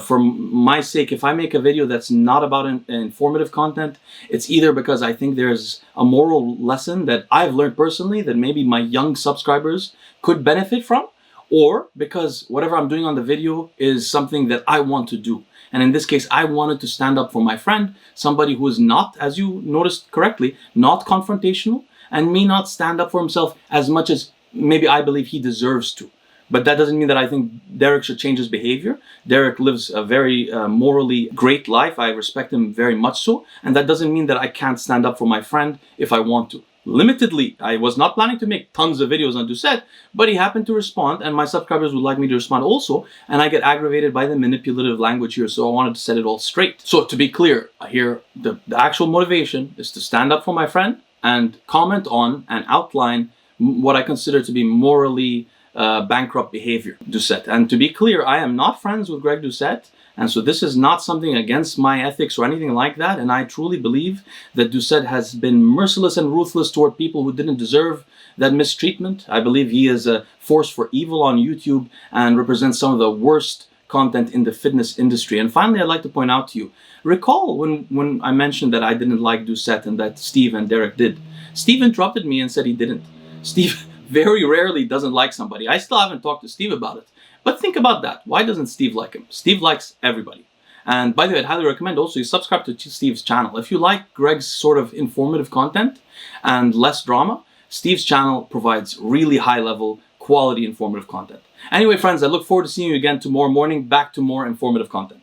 For my sake, if I make a video that's not about informative content, it's either because I think there's a moral lesson that I've learned personally that maybe my young subscribers could benefit from, or because whatever I'm doing on the video is something that I want to do. And in this case, I wanted to stand up for my friend, somebody who is not, as you noticed correctly, not confrontational, and may not stand up for himself as much as maybe I believe he deserves to. But that doesn't mean that I think Derek should change his behavior. Derek lives a very morally great life. I respect him very much so. And that doesn't mean that I can't stand up for my friend if I want to. Limitedly, I was not planning to make tons of videos on Doucette, but he happened to respond, and my subscribers would like me to respond also, and I get aggravated by the manipulative language here, so I wanted to set it all straight. So to be clear, here, the actual motivation is to stand up for my friend and comment on and outline what I consider to be morally bankrupt behavior, Doucette. And to be clear, I am not friends with Greg Doucette, and so this is not something against my ethics or anything like that, and I truly believe that Doucette has been merciless and ruthless toward people who didn't deserve that mistreatment. I believe he is a force for evil on YouTube and represents some of the worst content in the fitness industry. And finally, I'd like to point out to you, recall when I mentioned that I didn't like Doucette and that Steve and Derek did. Steve interrupted me and said he didn't. Steve very rarely doesn't like somebody. I still haven't talked to Steve about it. But think about that. Why doesn't Steve like him? Steve likes everybody. And by the way, I'd highly recommend also you subscribe to Steve's channel. If you like Greg's sort of informative content and less drama, Steve's channel provides really high-level, quality informative content. Anyway, friends, I look forward to seeing you again tomorrow morning, back to more informative content.